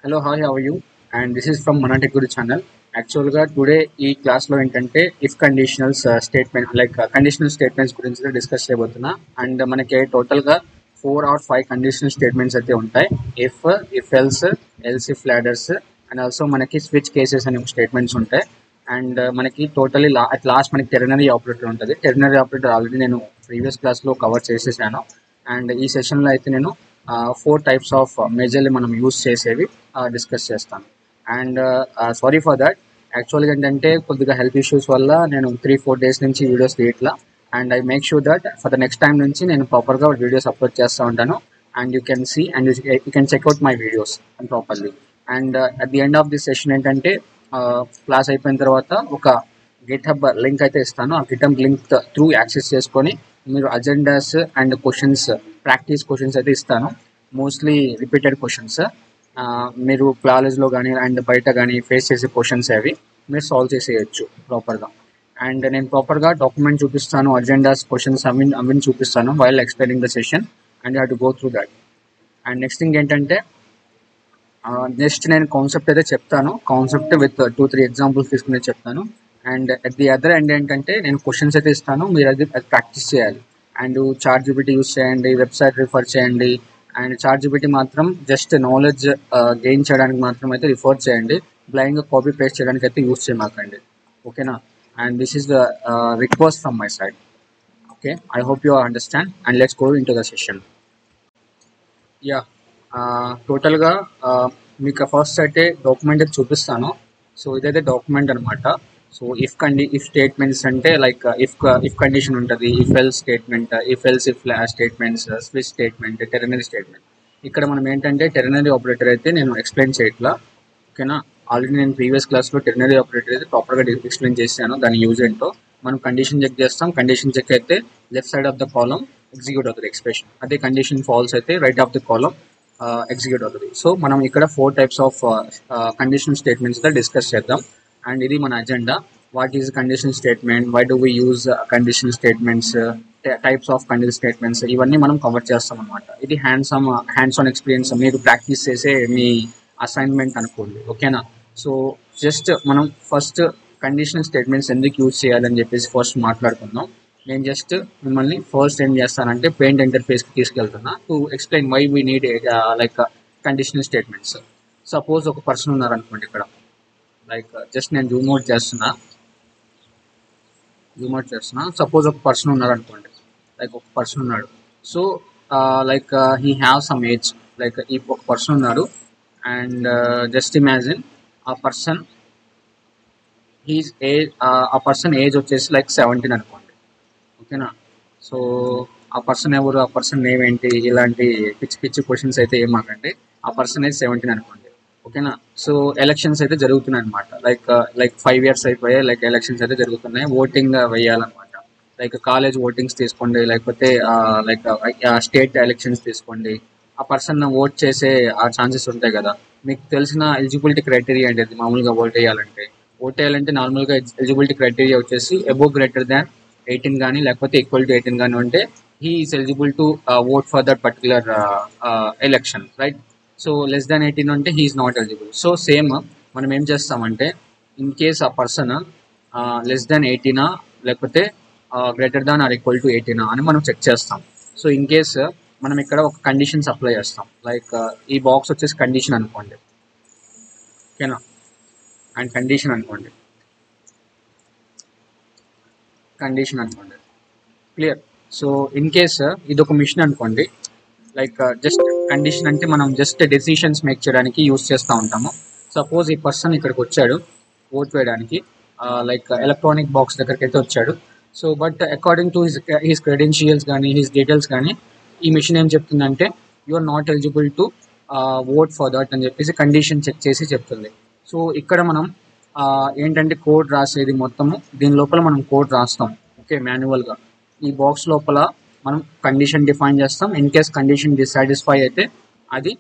Hello, hi, how are you? And this is from Manatech Guru channel. యాక్చువల్గా today ఈ క్లాస్లో ఏంటంటే if conditionals statement conditional statements గురించి discuss చేయబోతున్నా. And మనకి టోటల్గా 4 or 5 కండిషనల్ స్టేట్మెంట్స్ అయితే ఉంటాయి. If else, else if ladders and also మనకి స్విచ్ కేసెస్ అనే స్టేట్మెంట్స్ ఉంటాయి. అండ్ మనకి టోటలీ అట్ లాస్ట్ మనకి టెర్నరీ ఆపరేటర్ ఉంటుంది. టెర్నరీ ఆపరేటర్ ఆల్రెడీ నేను ప్రీవియస్ క్లాస్లో కవర్ చేసేసాను. అండ్ ఈ సెషన్లో అయితే నేను 4 types ఆఫ్ మేజర్లీ మనం యూస్ చేసేవి డిస్కస్ చేస్తాను. And sorry for that. యాక్చువల్గా ఏంటంటే కొద్దిగా హెల్త్ ఇష్యూస్ వల్ల నేను 3-4 days నుంచి వీడియోస్ తీయట్లా. And I make sure that for the next time నుంచి నేను ప్రాపర్గా వీడియోస్ అప్లోడ్ చేస్తూ ఉంటాను. And you can see and you can check out my videos properly. And at the end of this session ఏంటంటే class అయిపోయిన తర్వాత ఒక గిట్హబ్ లింక్ అయితే ఇస్తాను. ఆ గిట్హబ్ లింక్ త్రూ యాక్సెస్ చేసుకొని మీరు agendas and questions, practice questions అయితే ఇస్తాను. మోస్ట్లీ రిపీటెడ్ క్వశ్చన్స్ మీరు కాలేజ్లో కానీ అండ్ బయట కానీ ఫేస్ చేసే క్వశ్చన్స్ అవి మీరు సాల్వ్ చేసేయచ్చు ప్రాపర్గా. అండ్ నేను ప్రాపర్గా డాక్యుమెంట్ చూపిస్తాను, అజెండాస్, క్వశ్చన్స్ అవి చూపిస్తాను while explaining the session. And you have to go through that. And next thing ఏంటంటే నెక్స్ట్ నేను కాన్సెప్ట్ అయితే చెప్తాను. కాన్సెప్ట్ విత్ 2-3 ఎగ్జాంపుల్స్ తీసుకుని చెప్తాను. And at the other end ఏంటంటే నేను క్వశ్చన్స్ అయితే ఇస్తాను, మీరు అది ప్రాక్టీస్ చేయాలి. అండ్ చాట్ జీపీటీ యూస్ చేయండి, వెబ్సైట్ రిఫర్ చేయండి. అండ్ చాట్ జీపీటీ మాత్రం జస్ట్ నాలెడ్జ్ గెయిన్ చేయడానికి మాత్రం అయితే రిఫర్ చేయండి. బ్లైండ్గా కాపీ పేస్ట్ చేయడానికి అయితే యూస్ చేయమాకండి, ఓకేనా? And this is the request from my side. Okay, I hope you understand. And let's go in to the session. Yeah, టోటల్గా మీకు ఫస్ట్ అయితే డాక్యుమెంట్ అయితే చూపిస్తాను. సో ఇదైతే డాక్యుమెంట్ అనమాట. సో ఇఫ్ స్టేట్మెంట్స్ అంటే లైక్ ఇఫ్ కండిషన్ ఉంటుంది, if else statement, if else if statements, switch statement, ternary statement. ఇక్కడ మనం ఏంటంటే టెర్నరీ ఆపరేటర్ అయితే నేను ఎక్స్ప్లెయిన్ చేయట్లా, ఓకేనా? ఆల్రెడీ నేను ప్రీవియస్ క్లాస్లో టెర్నరీ ఆపరేటర్ అయితే ప్రాపర్గా ఎక్స్ప్లెయిన్ చేశాను. దాని యూజ్ ఏంటో మనం కండిషన్ చెక్ చేస్తాం. కండిషన్ చెక్ అయితే left side of the column execute అవుతుంది ఎక్స్ప్రెషన్. అదే కండిషన్ ఫాల్స్ అయితే right of the column execute అవుతుంది. సో మనం ఇక్కడ 4 types of conditional statements discuss చేద్దాం. అండ్ ఇది మన agenda. What is conditional statement, why do we use conditional statements, types of conditional statements, ఇవన్నీ మనం కవర్ చేస్తాం అనమాట. ఇది హ్యాండ్స్ ఆన్ ఎక్స్పీరియన్స్, మీరు ప్రాక్టీస్ చేసే మీ అసైన్మెంట్ అనుకోండి, ఓకేనా? సో జస్ట్ మనం ఫస్ట్ కండిషనల్ స్టేట్మెంట్స్ ఎందుకు యూజ్ చేయాలని చెప్పేసి ఫస్ట్ మాట్లాడుకుందాం. నేను జస్ట్ మిమ్మల్ని ఫస్ట్ ఏం చేస్తానంటే పెయింట్ ఇంటర్ఫేస్కి తీసుకెళ్తున్నా to explain why we need like conditional statements. Suppose ఒక పర్సన్ ఉన్నారనుకోండి ఇక్కడ, లైక్ జస్ట్ నేను జూమ్ అవుట్ చేస్తున్నా. సపోజ్ ఒక పర్సన్ ఉన్నారనుకోండి, లైక్ ఒక పర్సన్ ఉన్నాడు. So like he have some age. Like ఈ ఒక పర్సన్ ఉన్నాడు అండ్ జస్ట్ ఇమాజిన్ ఆ పర్సన్ ఆ పర్సన్ ఏజ్ వచ్చేసి లైక్ 17 అనుకోండి, ఓకేనా? సో ఆ పర్సన్ ఎవరు, ఆ పర్సన్ నేమ్ ఏంటి, ఇలాంటి పిచ్చి పిచ్చి క్వశ్చన్స్ అయితే ఏమాకండి. ఆ పర్సన్ ఏజ్ 17 అనుకోండి, ఓకేనా? సో ఎలక్షన్స్ అయితే జరుగుతున్నాయి అనమాట. లైక్ 5 years అయిపోయాయి, లైక్ ఎలక్షన్స్ అయితే జరుగుతున్నాయి, ఓటింగ్ వేయాలన్నమాట. లైక్ కాలేజ్ ఓటింగ్స్ తీసుకోండి, లేకపోతే లైక్ స్టేట్ ఎలక్షన్స్ తీసుకోండి. ఆ పర్సన్ ఓట్ చేసే ఆ ఛాన్సెస్ ఉంటాయి కదా. మీకు తెలిసిన ఎలిజిబిలిటీ క్రైటీరియా ఏంటి మామూలుగా ఓట్ వేయాలంటే నార్మల్గా ఎలిజిబిలిటీ క్రైటీరియా వచ్చేసి అబోవ్ గ్రేటర్ దాన్ 18 కానీ లేకపోతే ఈక్వల్ టు 18 కానీ ఉంటే he is eligible to vote for that particular election, right? So less than 18 ఉంటే he is not eligible. So same మనం ఏం చేస్తామంటే ఇన్ కేస్ ఆ పర్సన్ లెస్ దాన్ 18 లేకపోతే greater than or equal to 18 అని మనం చెక్ చేస్తాం. సో ఇన్ కేస్ మనం ఇక్కడ ఒక కండిషన్స్ అప్లై చేస్తాం. లైక్ ఈ బాక్స్ వచ్చేసి కండిషన్ అనుకోండి, ఓకేనా? అండ్ కండిషన్ అనుకోండి క్లియర్. సో ఇన్ కేస్ ఇది ఒక మిషన్ అనుకోండి, లైక్ జస్ట్ కండిషన్ అంటే మనం జస్ట్ డెసిషన్స్ మేక్ చేయడానికి యూస్ చేస్తూ ఉంటాము. సపోజ్ ఈ పర్సన్ ఇక్కడికి వచ్చాడు ఓట్ వేయడానికి, లైక్ ఎలక్ట్రానిక్ బాక్స్ దగ్గరికి అయితే వచ్చాడు. So but according to his credentials కానీ హిస్ డీటెయిల్స్ కానీ ఈ మిషన్ ఏం చెప్తుందంటే you are not eligible to vote for that అని చెప్పేసి కండిషన్ చెక్ చేసి చెప్తుంది. సో ఇక్కడ మనం ఏంటంటే కోడ్ రాసేది మొత్తము దీని లోపల మనం కోడ్ రాస్తాం, ఓకే, మాన్యువల్గా. ఈ బాక్స్ లోపల మనం కండిషన్ డిఫైన్ చేస్తాం. ఇన్ కేస్ కండిషన్ డిసాటిస్ఫై అయితే అది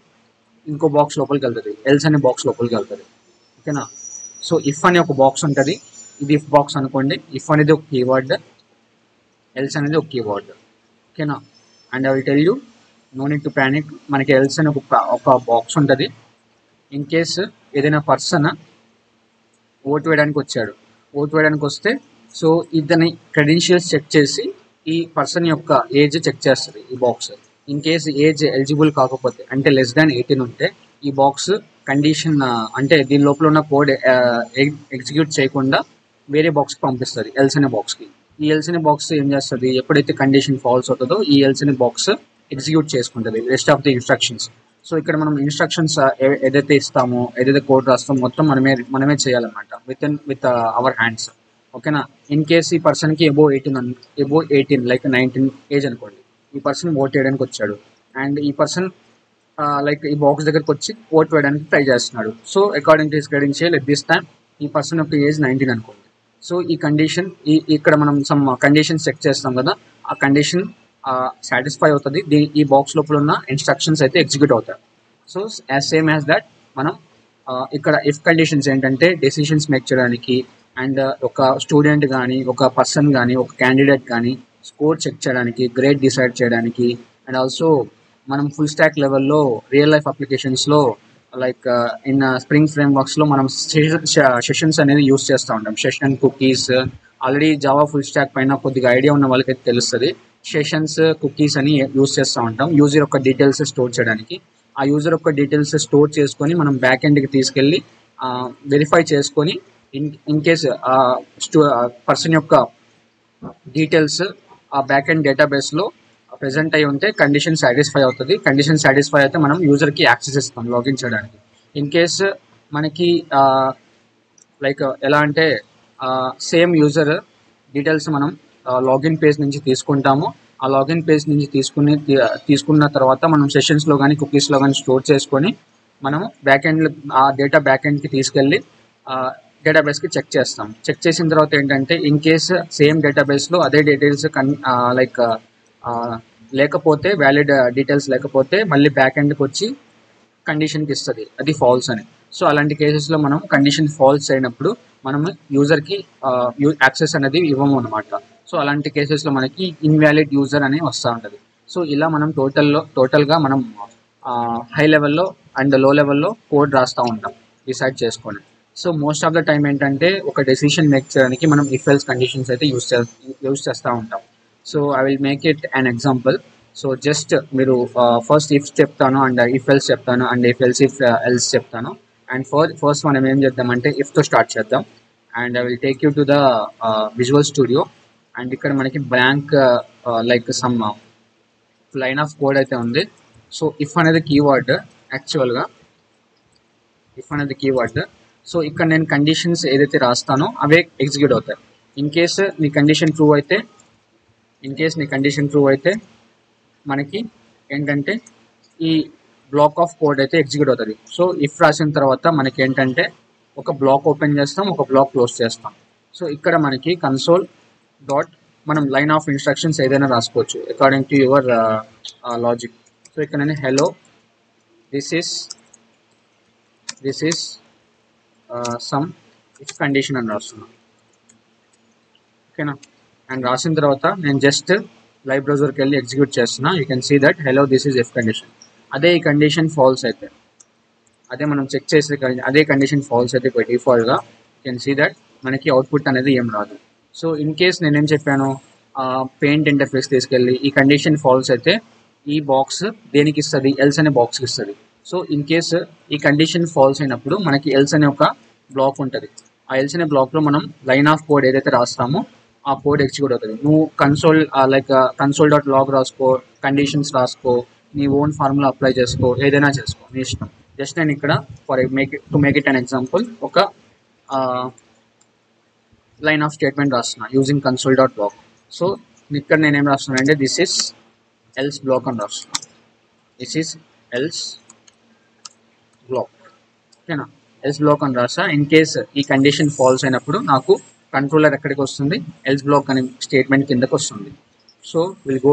ఇంకో బాక్స్ లోపలికి వెళ్తుంది, ఎల్స్ అనే బాక్స్ లోపలికి వెళ్తుంది, ఓకేనా? సో ఇఫ్ అనే ఒక బాక్స్ ఉంటుంది, ఇది ఇఫ్ బాక్స్ అనుకోండి. ఇఫ్ అనేది ఒక కీవర్డ్, ఎల్స్ అనేది ఒక కీవర్డ్, ఓకేనా? And I will tell you, no need to panic. మనకి ఎల్స్ అని ఒక బాక్స్ ఉంటుంది, ఇన్ కేస్ ఏదైనా పర్సన్ ఓటు వేయడానికి వచ్చాడు, ఓటు వేయడానికి వస్తే సో ఇతని క్రెడెన్షియల్స్ చెక్ చేసి ఈ పర్సన్ యొక్క ఏజ్ చెక్ చేస్తుంది ఈ box. In case age eligible కాకపోతే అంటే లెస్ దాన్ 18 ఉంటే ఈ బాక్స్ కండిషన్ అంటే దీని లోపల ఉన్న కోడ్ ఎగ్జిక్యూట్ చేయకుండా వేరే బాక్స్కి పంపిస్తుంది, ఎల్స్ అనే బాక్స్కి. ఈ ఎల్స్ అనే బాక్స్ ఏం చేస్తుంది, ఎప్పుడైతే కండిషన్ ఫాల్స్ అవుతుందో ఈ ఎల్స్ అనే బాక్స్ ఎగ్జిక్యూట్ చేసుకుంటుంది rest of the instructions. So ఇక్కడ మనం ఇన్స్ట్రక్షన్స్ ఏదైతే ఇస్తామో, ఏదైతే కోడ్ రాస్తామో మొత్తం మనమే చేయాలన్నమాట విత్ అవర్ హ్యాండ్స్. ఓకేనా. ఇన్ కేస్ ఈ పర్సన్కి ఎబో 18 లైక్ 19 ఏజ్ అనుకోండి, ఈ పర్సన్ ఓట్ వేయడానికి వచ్చాడు అండ్ ఈ పర్సన్ లైక్ ఈ బాక్స్ దగ్గరకు వచ్చి ఓట్ వేయడానికి ట్రై చేస్తున్నాడు. So according to his credential at this time ఈ పర్సన్ యొక్క ఏజ్ 19 అనుకోండి. సో ఈ కండిషన్ ఇక్కడ మనం సమ్ కండిషన్ చెక్ చేస్తాం కదా, ఆ కండిషన్ సాటిస్ఫై అవుతుంది, ఈ బాక్స్ లోపల ఉన్న ఇన్స్ట్రక్షన్స్ అయితే ఎగ్జిక్యూట్ అవుతాయి. సో సేమ్ యాజ్ దట్ మనం ఇక్కడ ఇఫ్ కండిషన్స్ ఏంటంటే డెసిషన్స్ మేక్ చేయడానికి అండ్ ఒక స్టూడెంట్ కానీ, ఒక పర్సన్ కానీ, ఒక క్యాండిడేట్ కానీ స్కోర్ చెక్ చేయడానికి, గ్రేడ్ డిసైడ్ చేయడానికి అండ్ ఆల్సో మనం ఫుల్ స్టాక్ లెవెల్లో రియల్ లైఫ్ అప్లికేషన్స్లో లైక్ ఇన్ స్ప్రింగ్ ఫ్రేమ్ వర్క్స్లో మనం సెషన్స్ అనేది యూస్ చేస్తూ ఉంటాం. Session, cookies, already Java full stack పైన కొద్దిగా ఐడియా ఉన్న వాళ్ళకైతే తెలుస్తుంది. సెషన్స్, కుకీస్ అని యూస్ చేస్తూ ఉంటాం యూజర్ యొక్క డీటెయిల్స్ స్టోర్ చేయడానికి. ఆ యూజర్ యొక్క డీటెయిల్స్ స్టోర్ చేసుకొని మనం బ్యాక్ ఎండ్కి తీసుకెళ్ళి వెరిఫై చేసుకొని ఇన్ కేస్ పర్సన్ యొక్క డీటెయిల్స్ ఆ బ్యాక్ ఎండ్ డేటాబేస్లో ప్రెజెంట్ అయి ఉంటే కండిషన్ సాటిస్ఫై అవుతుంది. కండిషన్ సాటిస్ఫై అయితే మనం యూజర్కి యాక్సెస్ ఇస్తాం లాగిన్ చేయడానికి. ఇన్ కేస్ మనకి లైక్ ఎలా అంటే సేమ్ యూజర్ డీటెయిల్స్ మనం లాగిన్ పేజ్ నుంచి తీసుకుంటాము. ఆ లాగిన్ పేజ్ నుంచి తీసుకున్న తర్వాత మనం సెషన్స్లో కానీ, కుకీస్లో కానీ స్టోర్ చేసుకొని మనము బ్యాక్ ఎండ్ ఆ డేటా బ్యాక్ ఎండ్కి తీసుకెళ్ళి డేటాబేస్కి చెక్ చేస్తాం. చెక్ చేసిన తర్వాత ఏంటంటే ఇన్ కేస్ సేమ్ డేటాబేస్లో అదే డీటెయిల్స్ లైక్ లేకపోతే, వ్యాలిడ్ డీటెయిల్స్ లేకపోతే మళ్ళీ బ్యాక్ ఎండ్కి వచ్చి కండిషన్కి ఇస్తుంది అది ఫాల్స్ అని. సో అలాంటి కేసెస్లో మనం కండిషన్ ఫాల్స్ అయినప్పుడు మనం యూజర్కి యాక్సెస్ అనేది ఇవ్వము అనమాట. సో అలాంటి కేసెస్లో మనకి ఇన్వాలిడ్ యూజర్ అని వస్తూ ఉంటుంది. సో ఇలా మనం టోటల్గా మనం హై లెవెల్లో అండ్ లో లెవెల్లో కోడ్ రాస్తూ ఉంటాం డిసైడ్ చేసుకొని. So most of the time ఏంటంటే ఒక డెసిషన్ మేక్ చేయడానికి మనం ఇఫ్ ఎల్స్ కండిషన్స్ అయితే యూస్ చేస్తూ ఉంటాం. So I will make it an example. So just మీరు ఫస్ట్ ఇఫ్ చెప్తాను అండ్ ఇఫ్ ఎల్స్ చెప్తాను అండ్ ఇఫ్ ఎల్స్ చెప్తాను. అండ్ ఫస్ట్ మనం ఏం చేద్దామంటే ఇఫ్తో స్టార్ట్ చేద్దాం. And I will take you to the visual studio. And ఇక్కడ మనకి blank like some line of code అయితే ఉంది. సో ఇఫ్ అనేది కీవర్డ్, యాక్చువల్గా ఇఫ్ అనేది కీవర్డ్. సో ఇక్కడ నేను కండిషన్స్ ఏదైతే రాస్తానో అవే ఎగ్జిక్యూట్ అవుతాయి. ఇన్ కేస్ నీ కండిషన్ ట్రూ అయితే మనకి ఏంటంటే ఈ బ్లాక్ ఆఫ్ కోడ్ అయితే ఎగ్జిక్యూట్ అవుతుంది. సో ఇఫ్ రాసిన తర్వాత మనకి ఏంటంటే ఒక బ్లాక్ ఓపెన్ చేస్తాం, ఒక బ్లాక్ క్లోజ్ చేస్తాం. సో ఇక్కడ మనకి కన్సోల్ డాట్ మనం లైన్ ఆఫ్ ఇన్స్ట్రక్షన్స్ ఏదైనా రాసుకోవచ్చు according to your logic. So ఇక్కడ నేను hello this is some if condition అని రాస్తున్నాను. ఓకేనా. అండ్ రాసిన తర్వాత నేను జస్ట్ లైవ్ బ్రౌజర్కి వెళ్ళి ఎగ్జిక్యూట్ చేస్తున్నా. You can see that hello this is if condition. అదే ఈ కండిషన్ ఫాల్స్ అయితే, అదే మనం చెక్ చేసే అదే కండిషన్ ఫాల్స్ అయితే డిఫాల్ట్గా యూ కెన్ సీ దట్ మనకి అవుట్పుట్ అనేది ఏం రాదు. సో ఇన్ కేస్ నేనేం చెప్పాను, పెయింట్ ఇంటర్ఫేస్ తీసుకెళ్ళి ఈ కండిషన్ ఫాల్స్ అయితే ఈ బాక్స్ దేనికి ఇస్తుంది, ఎల్స్ అనే బాక్స్కి ఇస్తుంది. సో ఇన్ కేస్ ఈ కండిషన్ ఫాల్స్ అయినప్పుడు మనకి ఎల్స్ అనే ఒక బ్లాక్ ఉంటుంది. ఆ ఎల్స్ అనే బ్లాక్లో మనం లైన్ ఆఫ్ కోడ్ ఏదైతే రాస్తామో ఆ కోడ్ ఎగ్జిక్యూట్ అవుతుంది. నువ్వు కన్సోల్ డాట్ లాగ్ రాసుకో, కండిషన్స్ రాసుకో, నీ ఓన్ ఫార్ములా అప్లై చేసుకో, ఏదైనా చేసుకో, నీ ఇష్టం. జస్ట్ నేను ఇక్కడ to make it an example ఒక లైన్ ఆఫ్ స్టేట్మెంట్ రాస్తున్నా using console dot log. So ఇక్కడ నేనేం రాస్తున్నాను అంటే దిస్ ఈస్ ఎల్స్ బ్లాక్ అని రాస్తున్నా. This is else black. ఓకేనా. ఎల్స్ బ్లాక్ అని రాస్తా. ఇన్ కేస్ ఈ కండిషన్ ఫాల్స్ అయినప్పుడు నాకు కంట్రోలర్ ఎక్కడికి వస్తుంది, ఎల్స్ బ్లాక్ అనే స్టేట్మెంట్ కిందకి వస్తుంది. So will go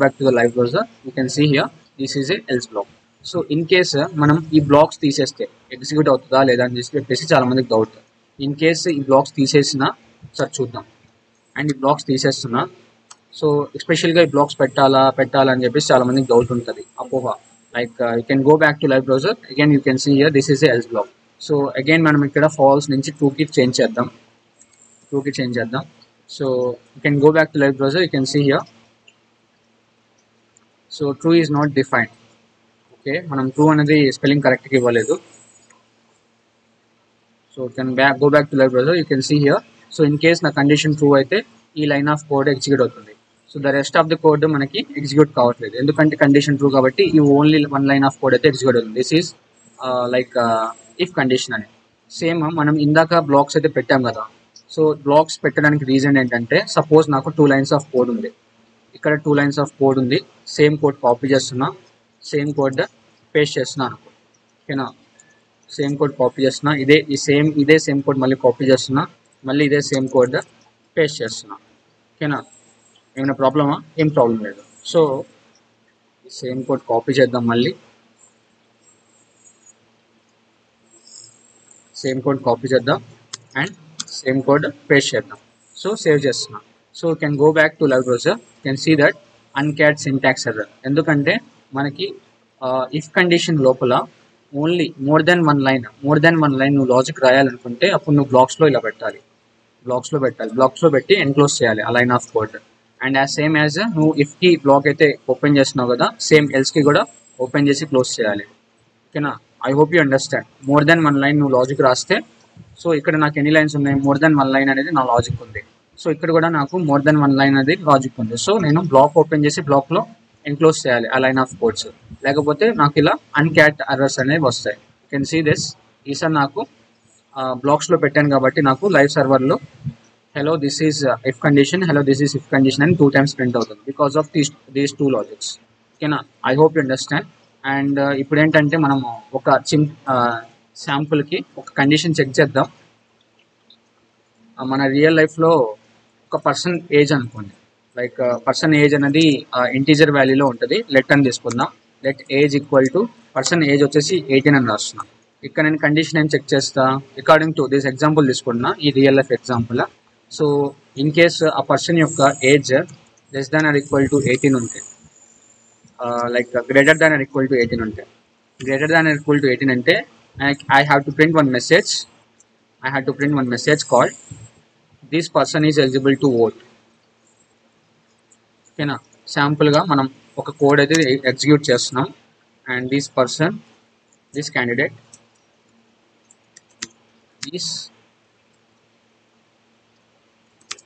back to the live browser. You can see here this is a else block. So in case మనం ఈ బ్లాక్స్ తీసేస్తే ఎగ్జిక్యూట్ అవుతుందా లేదా అని చెప్పేసి చాలా మందికి డౌట్. ఇన్ కేస్ ఈ బ్లాక్స్ తీసేసిన సార్ చూద్దాం. అండ్ ఈ బ్లాక్స్ తీసేస్తున్నా. సో ఎస్పెషల్గా ఈ బ్లాక్స్ పెట్టాలా అని చెప్పేసి చాలా మందికి డౌట్ ఉంటుంది, అపోహ. like you can go back to live browser. Again you can see here this is a else block. So again మనం ఇక్కడ false నుంచి true కి చేంజ్ చేద్దాం. So you can go back to live browser. You can see here. So true is not defined. Okay, మనం true అనేది spelling correct గా ఇవ్వలేదు. So you can go back to live browser. You can see here. So in case నా condition true అయితే ఈ line of code execute అవుతుంది. So the rest of the code మనకి execute కావట్లేదు, ఎందుకంటే కండిషన్ ట్రూ కాబట్టి ఈ only one line of code అయితే ఎగ్జిక్యూట్ అవుతుంది. This is like if condition అని. సేమ్ మనం ఇందాక బ్లాక్స్ అయితే పెట్టాం కదా. సో బ్లాక్స్ పెట్టడానికి రీజన్ ఏంటంటే సపోజ్ నాకు 2 లైన్స్ ఆఫ్ కోడ్ ఉంది, ఇక్కడ 2 లైన్స్ ఆఫ్ కోడ్ ఉంది, సేమ్ కోడ్ కాపీ చేస్తున్నా, సేమ్ కోడ్ పేస్ట్ చేస్తున్నా అనుకో. ఓకేనా, సేమ్ కోడ్ కాపీ చేస్తున్నా, ఇదే సేమ్ కోడ్ మళ్ళీ కాపీ చేస్తున్నా, మళ్ళీ ఇదే సేమ్ కోడ్ పేస్ట్ చేస్తున్నా. ఓకేనా, ఏమైనా ప్రాబ్లమా? ఏం ప్రాబ్లం లేదు. సో సేమ్ కోడ్ కాపీ చేద్దాం, మళ్ళీ సేమ్ కోడ్ కాపీ చేద్దాం అండ్ సేమ్ కోడ్ పేస్ట్ చేద్దాం. సో సేవ్ చేస్తున్నా. So can go back to live browser. Can see that uncaught syntax error. ఎందుకంటే మనకి ఇఫ్ కండిషన్ లోపల only more than one line నువ్వు logic రాయాలనుకుంటే అప్పుడు నువ్వు బ్లాక్స్లో ఇలా పెట్టాలి, బ్లాక్స్లో పెట్టి ఎన్క్లోజ్ చేయాలి ఆ line of code. And same as నువ్వు ఇఫ్ కి బ్లాక్ అయితే ఓపెన్ చేస్తున్నావు కదా, సేమ్ ఎల్స్ కి కూడా ఓపెన్ చేసి క్లోజ్ చేయాలి. ఓకేనా, I hope you understand. More than one line నువ్వు లాజిక్ రాస్తే, సో ఇక్కడ నాకు ఎన్ని లైన్స్ ఉన్నాయి? మోర్ దెన్ వన్ లైన్ అనేది నా లాజిక్ ఉంది. సో ఇక్కడ కూడా నాకు మోర్ దెన్ వన్ లైన్ అనేది లాజిక్ ఉంది. సో నేను బ్లాక్ ఓపెన్ చేసి బ్లాక్లో ఎన్క్లోజ్ చేయాలి ఆ లైన్ ఆఫ్ కోడ్స్, లేకపోతే నాకు ఇలా అన్క్యాట్ ఎర్రర్స్ అనేవి వస్తాయి. Can see this. ఈసారి నాకు బ్లాక్స్లో పెట్టాను కాబట్టి నాకు లైవ్ సర్వర్లో hello this is if condition, hello this is if condition and 2 times print అవుతుంది బికాస్ ఆఫ్ దీస్ 2 లాజిక్స్. ఓకేనా, I hope you understand. And ఇప్పుడు ఏంటంటే మనం ఒక శాంపుల్కి ఒక కండిషన్ చెక్ చేద్దాం. మన రియల్ లైఫ్లో ఒక పర్సన్ ఏజ్ అనుకోండి, లైక్ పర్సన్ ఏజ్ అనేది ఇంటీజర్ వాల్యూలో ఉంటుంది. లెట్ అని తీసుకుందాం. Let age equal to person age వచ్చేసి 18 అని రాస్తున్నాం. ఇక్కడ నేను కండిషన్ ఏం చెక్ చేస్తా? అకార్డింగ్ టు దిస్ ఎగ్జాంపుల్ తీసుకున్నా, ఈ real life example. So in case ఆ పర్సన్ యొక్క age less than or equal to 18 ఉంటే, like greater than or equal to 18 ఉంటే, అంటే I have to print one message called this person is eligible to vote. ఓకేనా, శాంపుల్గా మనం ఒక code అయితే execute చేస్తున్నాం. And this candidate is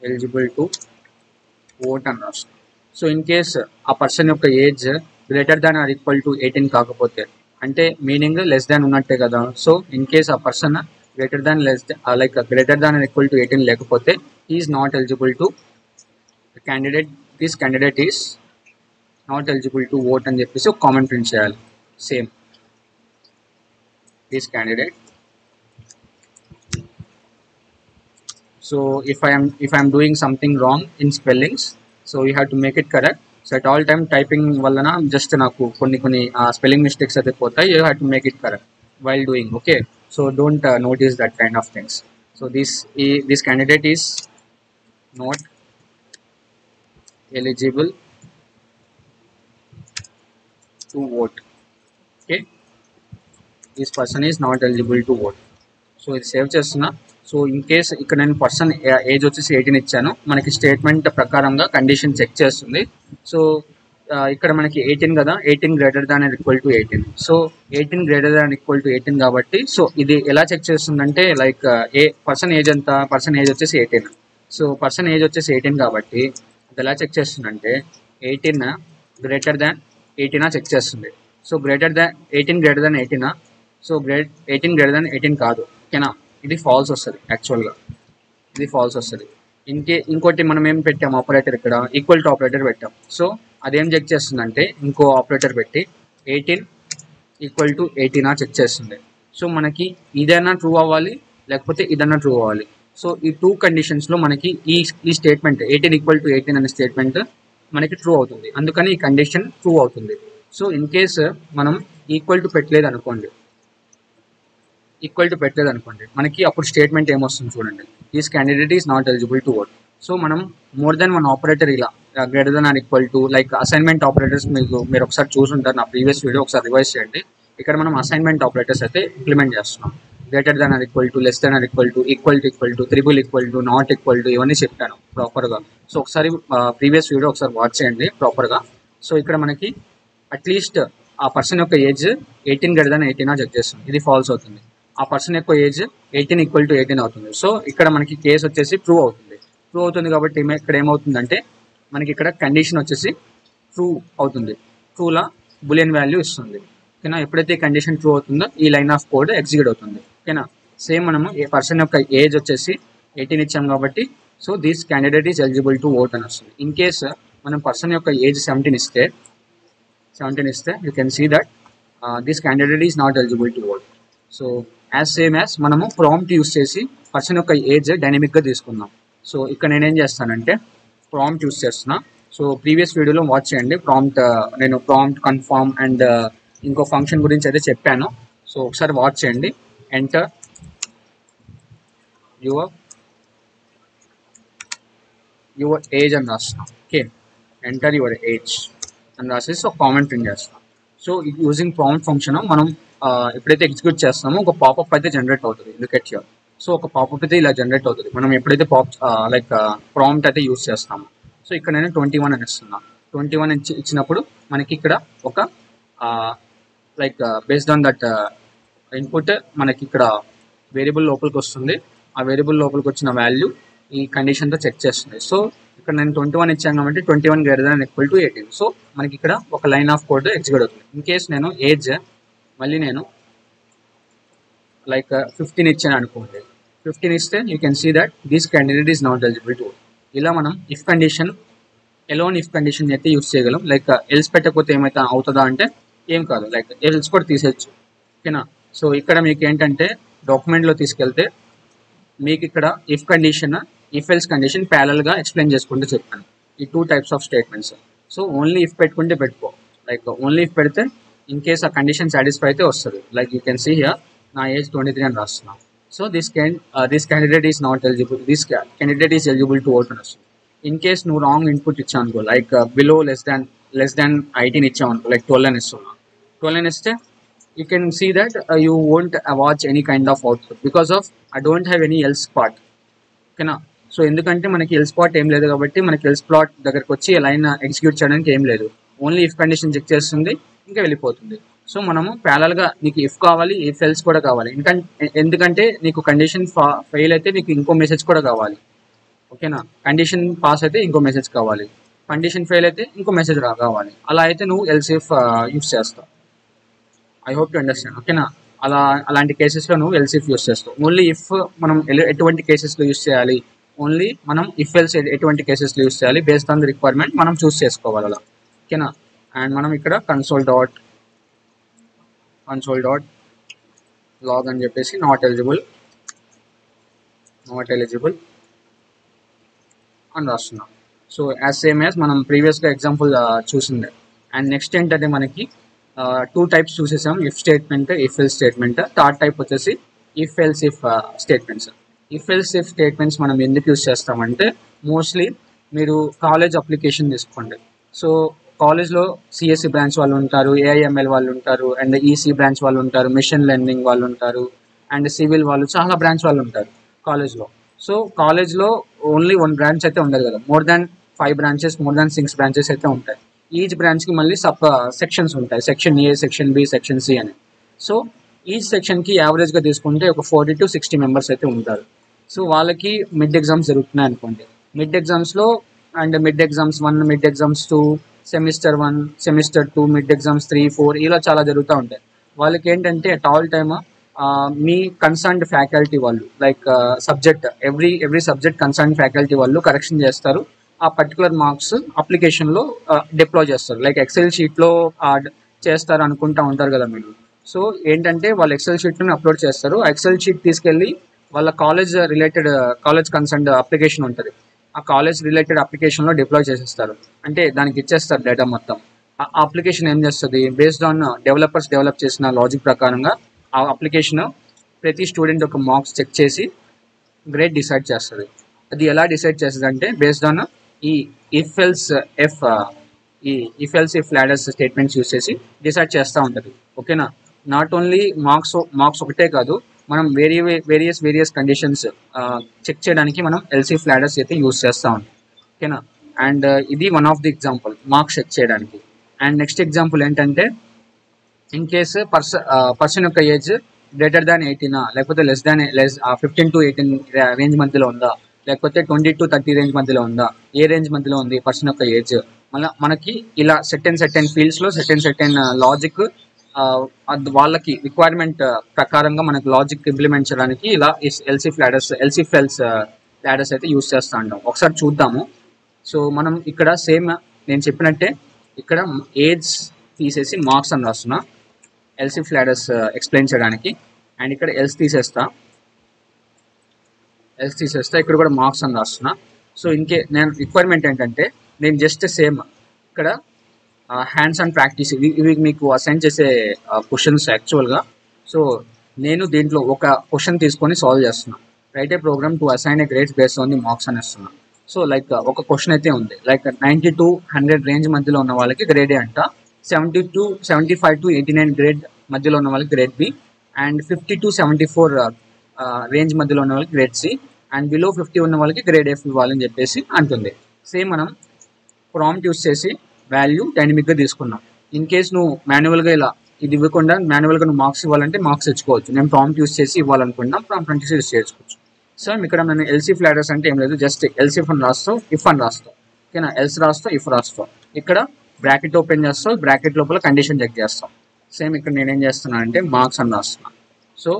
eligible to vote అని రాస్తాం. సో ఇన్ కేస్ ఆ పర్సన్ యొక్క age greater than or equal to 18 కాకపోతే, అంటే మీనింగ్ లెస్ దాన్ ఉన్నట్టే కదా. సో ఇన్ కేస్ ఆ person greater than or equal to 18 లేకపోతే is not eligible to this candidate is not eligible to vote అని చెప్పేసి ఒక కామెంట్ ప్రింట్ చేయాలి. Same this candidate. So if I am doing something wrong in spellings, so you have to make it correct. So at all time typing వలన just నాకు కొన్ని spelling mistakes అయితే పోతాయి. You have to make it correct while doing. Okay, so don't notice that kind of things. So this candidate is not eligible to vote. Okay, this person is not eligible to vote. So ఇది save చేస్తున్నా. So in case ఇక్కడ నేను person age వచ్చేసి 18 ఇచ్చాను, మనకి statement ప్రకారంగా condition check చేస్తుంది. So ఇక్కడ మనకి 18 కదా, 18 greater than or equal to 18. So 18 greater than equal to 18 కాబట్టి, సో ఇది ఎలా చెక్ చేస్తుందంటే లైక్ పర్సన్ ఏజ్ ఎంత? పర్సన్ ఏజ్ వచ్చేసి 18. సో పర్సన్ ఏజ్ వచ్చేసి 18 కాబట్టి అది ఎలా చెక్ చేస్తుందంటే 18 గ్రేటర్ దాన్ 18 చెక్ చేస్తుంది. So 18 greater than 18. So 18 greater than 18 కాదు. ఓకేనా, ఇది ఫాల్స్ వస్తుంది. యాక్చువల్గా ఇది ఫాల్స్ వస్తుంది. ఇంకోటి మనం ఏం పెట్టాం? ఆపరేటర్ ఇక్కడ ఈక్వల్ టు ఆపరేటర్ పెట్టాం. సో అదేం చెక్ చేస్తుందంటే ఇంకో ఆపరేటర్ పెట్టి 18 ఈక్వల్ టు 18 చెక్ చేస్తుంది. సో మనకి ఇదైనా ట్రూ అవ్వాలి, లేకపోతే ఇదన్నా ట్రూ అవ్వాలి. సో ఈ 2 కండిషన్స్లో మనకి ఈ స్టేట్మెంట్ 18 ఈక్వల్ టు 18 అనే స్టేట్మెంట్ మనకి ట్రూ అవుతుంది. అందుకని ఈ కండిషన్ ట్రూ అవుతుంది. సో ఇన్ కేస్ మనం ఈక్వల్ టు పెట్టలేదు అనుకోండి, మనకి అప్పుడు స్టేట్మెంట్ ఏమొస్తుంది చూడండి, this candidate is not eligible to vote. So మనం మోర్ దెన్ వన్ ఆపరేటర్ ఇలా greater than or equal to like assignment operators మీరు ఒకసారి చూసుంటారు నా ప్రీవియస్ వీడియో ఒకసారి రివైజ్ చేయండి. ఇక్కడ మనం అసైన్మెంట్ ఆపరేటర్స్ అయితే ఇంప్లిమెంట్ చేస్తున్నాం. Greater than or equal to, less than or equal to, equal to, triple equal to, not equal to, ఇవన్నీ చెప్పాను ప్రాపర్గా. సో ఒకసారి ప్రీవియస్ వీడియో ఒకసారి వాచ్ చేయండి ప్రాపర్గా. సో ఇక్కడ మనకి అట్లీస్ట్ ఆ పర్సన్ యొక్క ఏజ్ 18 గ్రేటర్ దెన్ 18 చెక్ చేస్తుంది. ఇది ఫాల్స్ అవుతుంది. ఆ పర్సన్ యొక్క ఏజ్ 18 ఈక్వల్ టు 18 అవుతుంది. సో ఇక్కడ మనకి కేసు వచ్చేసి ప్రూవ్ అవుతుంది కాబట్టి ఇక్కడ ఏమవుతుందంటే మనకి ఇక్కడ కండిషన్ వచ్చేసి ట్రూ అవుతుంది. ట్రూలా బులియన్ వాల్యూ ఇస్తుంది. ఓకేనా, ఎప్పుడైతే కండిషన్ ట్రూ అవుతుందో ఈ లైన్ ఆఫ్ కోడ్ ఎగ్జిక్యూట్ అవుతుంది. ఓకేనా, సేమ్ మనము ఏ పర్సన్ యొక్క ఏజ్ వచ్చేసి 18 ఇచ్చాం కాబట్టి so this candidate is eligible to vote అని వస్తుంది. ఇన్ కేస్ మనం పర్సన్ యొక్క ఏజ్ 17 ఇస్తే you can see that this candidate is not eligible to vote. So same as మనము ప్రాంప్ట్ యూస్ చేసి పర్సన్ యొక్క ఏజ్ డైనమిక్గా తీసుకుందాం. సో ఇక్కడ నేనేం చేస్తానంటే ప్రాంప్ట్ యూస్ చేస్తున్నా. సో ప్రీవియస్ వీడియోలో వాచ్ చేయండి. నేను ప్రాంప్ట్ కన్ఫర్మ్ అండ్ ఇంకో ఫంక్షన్ గురించి అయితే చెప్పాను. సో ఒకసారి వాచ్ చేయండి. ఎంటర్ యువర్ ఏజ్ అని రాస్తున్నాం. ఓకే, ఎంటర్ యువర్ ఏజ్ అని రాసేసి ఒక కామెంట్ ప్రింట్ చేస్తాం. సో యూజింగ్ ప్రాంప్ట్ ఫంక్షన్ మనం ఎప్పుడైతే ఎగ్జిక్యూట్ చేస్తామో ఒక పాపప్ అయితే జనరేట్ అవుతుంది. Look at here. సో ఒక పాపప్ అయితే ఇలా జనరేట్ అవుతుంది మనం ఎప్పుడైతే ప్రాంప్ట్ అయితే యూస్ చేస్తాము. సో ఇక్కడ నేను 21 అని ఇస్తున్నాను. 21 ఇచ్చినప్పుడు మనకి ఇక్కడ ఒక బేస్డ్ ఆన్ దట్ ఇన్పుట్ మనకి ఇక్కడ వేరియబుల్ లోపలికి వస్తుంది. ఆ వేరియబుల్ లోపలికి వచ్చిన వాల్యూ ఈ కండిషన్తో చెక్ చేస్తుంది. సో ఇక్కడ నేను 21 ఇచ్చాను కాబట్టి 21 greater than equal to 18. So మనకి ఇక్కడ ఒక లైన్ ఆఫ్ కోడ్ ఎగ్జిక్యూట్ అవుతుంది. ఇన్ కేస్ నేను ఏజ్ మళ్ళీ నేను 15 ఇచ్చాను అనుకోండి. 15 ఇస్తే you can see that this candidate is not eligible to. ఇలా మనం ఇఫ్ కండిషన్ అయితే యూస్ చేయగలం. ఎల్స్ పెట్టకపోతే ఏమైతే అవుతుందా అంటే ఏం కాదు, ఎల్స్ కూడా తీసేయచ్చు. ఓకేనా, సో ఇక్కడ మీకు ఏంటంటే డాక్యుమెంట్లో తీసుకెళ్తే మీకు ఇక్కడ if condition, if else condition ప్యారల్గా ఎక్స్ప్లెయిన్ చేసుకుంటూ చెప్పాను ఈ 2 types of statements. So only if పెట్టుకుంటే పెట్టుకో, ఓన్లీ ఇఫ్ పెడితే ఇన్ కేస్ ఆ కండిషన్ సాటిస్ఫై అయితే వస్తుంది. యూ కెన్ సీ హియర్ నా ఏజ్ 23 అని రాస్తున్నాం. So this candidate is not eligible, this candidate is eligible to vote అని వస్తుంది. ఇన్ కేస్ నువ్వు రాంగ్ ఇన్పుట్ ఇచ్చావు అనుకో, బిలో లెస్ దాన్ 18 ఇచ్చావు అనుకో, 12 అని ఇస్తున్నావు. 12 అని ఇస్తే you can see that you won't watch any kind of output because of I don't have any else part. ఓకేనా, సో ఎందుకంటే మనకి ఎల్స్ పార్ట్ ఏం లేదు కాబట్టి మనకి ఎల్స్ ప్లాట్ దగ్గరకు వచ్చి లైన్ ఎగ్జిక్యూట్ చేయడానికి ఏం లేదు. ఓన్లీ ఇఫ్ కండిషన్ చెక్ చేస్తుంది, ఇంకా వెళ్ళిపోతుంది. సో మనము ప్యారల్గా నీకు ఇఫ్ కావాలి, ఇఫ్ ఎల్స్ కూడా కావాలి. ఎందుకంటే నీకు కండిషన్ ఫెయిల్ అయితే నీకు ఇంకో మెసేజ్ కూడా కావాలి. ఓకేనా, కండిషన్ పాస్ అయితే ఇంకో మెసేజ్ కావాలి, కండిషన్ ఫెయిల్ అయితే ఇంకో మెసేజ్ కావాలి. అలా అయితే నువ్వు ఎల్స్ ఇఫ్ యూస్ చేస్తావు. I hope you understand. ఓకేనా, అలాంటి కేసెస్లో నువ్వు ఎల్స్ ఇఫ్ యూస్ చేస్తావు. ఓన్లీ ఇఫ్ మనం ఎటువంటి కేసెస్లో యూస్ చేయాలి, ఓన్లీ మనం ఇఫ్ ఎల్స్ ఎటువంటి కేసెస్లో యూస్ చేయాలి, బేస్డ్ ఆన్ ది రిక్వైర్మెంట్ మనం చూస్ చేసుకోవాలి అలా. ఓకేనా, అండ్ మనం ఇక్కడ కన్సోల్ డాట్ లాగ్ అని చెప్పేసి నాట్ ఎలిజిబుల్ అని రాస్తున్నాం. సో సేమ్ యాజ్ మనం ప్రీవియస్గా ఎగ్జాంపుల్ చూసిందే. అండ్ నెక్స్ట్ ఏంటంటే మనకి 2 టైప్స్ చూసేసాం, if statement, if else statement. Third type వచ్చేసి if else if statements. If else if statements మనం ఎందుకు యూస్ చేస్తామంటే మోస్ట్లీ మీరు కాలేజ్ అప్లికేషన్ తీసుకోండి. సో కాలేజ్లో సిఎస్సి బ్రాంచ్ వాళ్ళు ఉంటారు, ఏఐఎంఎల్ వాళ్ళు ఉంటారు, అండ్ ఈసీ బ్రాంచ్ వాళ్ళు ఉంటారు, మిషన్ లెర్నింగ్ వాళ్ళు ఉంటారు, అండ్ సివిల్ వాళ్ళు, చాలా బ్రాంచ్ వాళ్ళు ఉంటారు కాలేజ్లో. సో కాలేజ్లో ఓన్లీ 1 బ్రాంచ్ అయితే ఉండదు కదా, more than 5 branches, more than 6 branches అయితే ఉంటాయి. ఈచ్ బ్రాంచ్కి మళ్ళీ సెక్షన్స్ ఉంటాయి, section A, section B, section C అని. సో ఈచ్ సెక్షన్కి యావరేజ్గా తీసుకుంటే ఒక 40 to 60 మెంబర్స్ అయితే ఉంటారు. సో వాళ్ళకి మిడ్ ఎగ్జామ్స్ జరుగుతున్నాయి అనుకోండి. మిడ్ ఎగ్జామ్స్లో and mid exams 1, mid exams 2, semester 1, semester 2, mid exams 3, 4 ఇలా చాలా జరుగుతూ ఉంటాయి. వాళ్ళకి ఏంటంటే అట్ ఆల్ టైమ్ మీ కన్సర్న్డ్ ఫ్యాకల్టీ వాళ్ళు subject every subject concerned faculty వాళ్ళు కరెక్షన్ చేస్తారు. ఆ పర్టికులర్ మార్క్స్ అప్లికేషన్లో డిప్లాయ్ చేస్తారు. ఎక్సెల్ షీట్లో చేస్తారు అనుకుంటా ఉంటారు కదా మీరు. సో ఏంటంటే వాళ్ళు ఎక్సెల్ షీట్ని అప్లోడ్ చేస్తారు. ఆ ఎక్సెల్ షీట్ తీసుకెళ్ళి వాళ్ళ కాలేజ్ కన్సర్న్డ్ అప్లికేషన్ ఉంటుంది, ఆ కాలేజ్ రిలేటెడ్ అప్లికేషన్లో డిప్లాయ్ చేసేస్తారు. అంటే దానికి ఇచ్చేస్తారు డేటా మొత్తం. ఆ అప్లికేషన్ ఏం చేస్తుంది, బేస్డ్ ఆన్ డెవలపర్స్ డెవలప్ చేసిన లాజిక్ ప్రకారంగా ఆ అప్లికేషన్ ప్రతి స్టూడెంట్ ఒక మార్క్స్ చెక్ చేసి గ్రేడ్ డిసైడ్ చేస్తుంది. అది ఎలా డిసైడ్ చేస్తుంది అంటే బేస్డ్ ఆన్ ఈ ఇఫ్ ఎల్స్ ఎఫ్ ఈ if else if ladders statements use చేసి డిసైడ్ చేస్తూ ఉంటుంది. ఓకేనా, నాట్ ఓన్లీ మార్క్స్ ఒకటే కాదు, మనం వేరియస్ కండిషన్స్ చెక్ చేయడానికి మనం ఎల్స్ ఇఫ్ లాడర్స్ అయితే యూస్ చేస్తూ ఉంటాం. ఓకేనా, అండ్ ఇది one of the example marks check చేయడానికి. అండ్ నెక్స్ట్ ఎగ్జాంపుల్ ఏంటంటే, ఇన్ కేసు పర్సన్ యొక్క ఏజ్ గ్రేటర్ దాన్ 18 లేకపోతే లెస్ 15 to 18 రేంజ్ మధ్యలో ఉందా, లేకపోతే 20 to 30 రేంజ్ మధ్యలో ఉందా, ఏ రేంజ్ మధ్యలో ఉంది పర్సన్ యొక్క ఏజ్, మళ్ళీ మనకి ఇలా సెటెన్ ఫీల్డ్స్ లో సెటెన్ లాజిక్ వాళ్ళకి రిక్వైర్మెంట్ ప్రకారంగా మనకి లాజిక్ ఇంప్లిమెంట్ చేయడానికి ఇలా ఎల్సిఫ్ ఎల్స్ లాడర్స్ అయితే యూస్ చేస్తూ ఉంటాం. ఒకసారి చూద్దాము. సో మనం ఇక్కడ సేమ్ నేను చెప్పినట్టే ఇక్కడ ఏజ్ తీసేసి మార్క్స్ అని రాస్తున్నా ఎల్సిఫ్ లాడర్స్ ఎక్స్ప్లెయిన్ చేయడానికి. అండ్ ఇక్కడ ఎల్స్ తీసేస్తా ఇక్కడ కూడా మార్క్స్ అని రాస్తున్నా. సో నేను రిక్వైర్మెంట్ ఏంటంటే, నేను జస్ట్ సేమ్ ఇక్కడ హ్యాండ్స్ ఆన్ ప్రాక్టీస్ ఇవి మీకు అసైన్ చేసే క్వశ్చన్స్ యాక్చువల్గా. సో నేను దీంట్లో ఒక క్వశ్చన్ తీసుకొని సాల్వ్ చేస్తున్నా. Write a program to assign a grades based on the marks అని ఇస్తున్నా. సో లైక్ ఒక క్వశ్చన్ అయితే ఉంది, లైక్ 90 to 100 రేంజ్ మధ్యలో ఉన్న వాళ్ళకి గ్రేడ్ ఏ అంట, 75 to 89 గ్రేడ్ మధ్యలో ఉన్న వాళ్ళకి grade B, and 50 to 74 range మధ్యలో ఉన్న వాళ్ళకి గ్రేడ్ సి, అండ్ బిలో 50 ఉన్న వాళ్ళకి గ్రేడ్ ఎఫ్ ఇవ్వాలని చెప్పేసి అంటుంది. సేమ్ మనం ప్రాంప్ట్ యూస్ చేసి వాల్యూ డైనమిక్గా తీసుకున్నాం. ఇన్ కేస్ నువ్వు మాన్యువల్గా ఇలా ఇది ఇవ్వకుండా మాన్యువల్గా నువ్వు మార్క్స్ ఇవ్వాలంటే మార్క్స్ ఇచ్చుకోవచ్చు. నేను ప్రాంప్ట్ యూస్ చేసి ఇవ్వాలనుకున్నా ప్రాంప్ట్ అంటే యూస్ చేసుకోవచ్చు. సో ఇక్కడ నేను ఎల్సిఫ్ లాడర్స్ అంటే ఏం లేదు, జస్ట్ ఎల్సిఫ్ అని రాస్తావు, ఇఫ్ అని రాస్తావు. ఓకేనా, ఎల్స్ రాస్తావు, ఇఫ్ రాస్తావు. ఇక్కడ బ్రాకెట్ ఓపెన్ చేస్తావు, బ్రాకెట్ లోపల కండిషన్ చెక్ చేస్తాం. సేమ్ ఇక్కడ నేనేం చేస్తున్నా అంటే మార్క్స్ అని రాస్తున్నా. So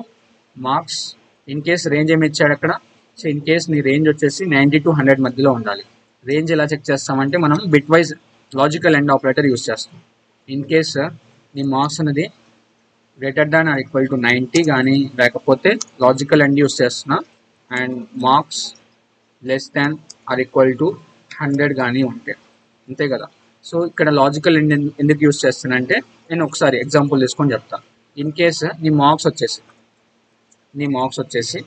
marks in case range ఏమి ఇచ్చాడు అక్కడ. సో ఇన్ కేస్ నీ రేంజ్ వచ్చేసి 90 to 100 మధ్యలో ఉండాలి. రేంజ్ ఎలా చెక్ చేస్తామంటే మనం bit wise logical end operator use చేస్తాం. ఇన్ కేస్ నీ మార్క్స్ అనేది greater than or equal to 90 కానీ లేకపోతే లాజికల్ ఎండ్ యూస్ చేస్తున్నా, and marks less than or equal to 100 కానీ ఉంటే, అంతే కదా. సో ఇక్కడ లాజికల్ ఎండ్ ఎందుకు యూస్ చేస్తున్నా అంటే, నేను ఒకసారి ఎగ్జాంపుల్ తీసుకొని చెప్తాను. ఇన్ కేస్ నీ మార్క్స్ వచ్చేసి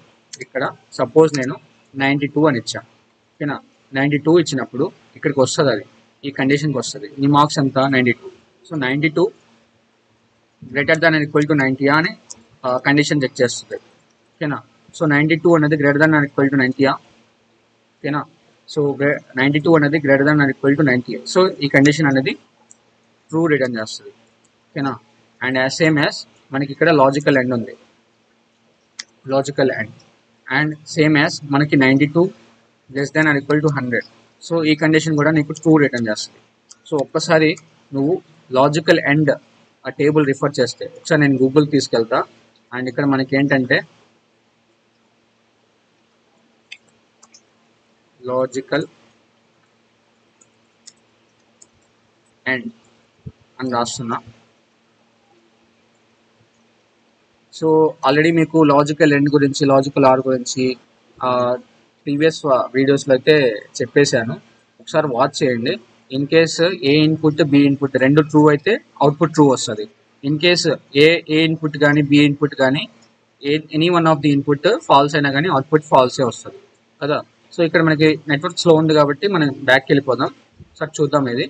ఇక్కడ సపోజ్ నేను 92 అని ఇచ్చాను. ఓకేనా, 92 ఇచ్చినప్పుడు ఇక్కడికి వస్తుంది, అది ఈ కండిషన్కి వస్తుంది. నీ మార్క్స్ ఎంత 92. So 92 greater than equal to 90 అని కండిషన్ చెక్ చేస్తుంది. ఓకేనా, సో 92 అనేది గ్రేటర్ దాన్ ఈక్వల్ టు 90. ఓకేనా, సో 92 అనేది greater than equal to 90. So ఈ కండిషన్ అనేది ట్రూ రిటర్న్ చేస్తుంది. ఓకేనా, అండ్ యాజ్ సేమ్ యాజ్ మనకి ఇక్కడ లాజికల్ ఎండ్ ఉంది, అండ్ సేమ్ యాజ్ మనకి 92 less than or equal to 100. So ఈ కండిషన్ కూడా నీకు ట్రూ రిటర్న్ చేస్తుంది. సో ఒక్కసారి నువ్వు లాజికల్ ఎండ్ ఆ టేబుల్ రిఫర్ చేస్తే, ఒకసారి నేను గూగుల్ తీసుకెళ్తా. అండ్ ఇక్కడ మనకి ఏంటంటే లాజికల్ ఎండ్ అని రాస్తున్నా. సో ఆల్రెడీ మీకు లాజికల్ ఎండ్ గురించి, లాజికల్ ఆర్ గురించి ప్రీవియస్ వీడియోస్లో అయితే చెప్పేశాను, ఒకసారి వాచ్ చేయండి. In case A input B input రెండు ట్రూ అయితే అవుట్పుట్ ట్రూ వస్తుంది. ఇన్ కేస్ ఏ ఇన్పుట్ కానీ బి ఇన్పుట్ కానీ any one of the input false అయినా కానీ అవుట్పుట్ ఫాల్సే వస్తుంది కదా. సో ఇక్కడ మనకి నెట్వర్క్ స్లో ఉంది కాబట్టి మనం బ్యాక్కి వెళ్ళిపోదాం, సార్ చూద్దాం ఇది.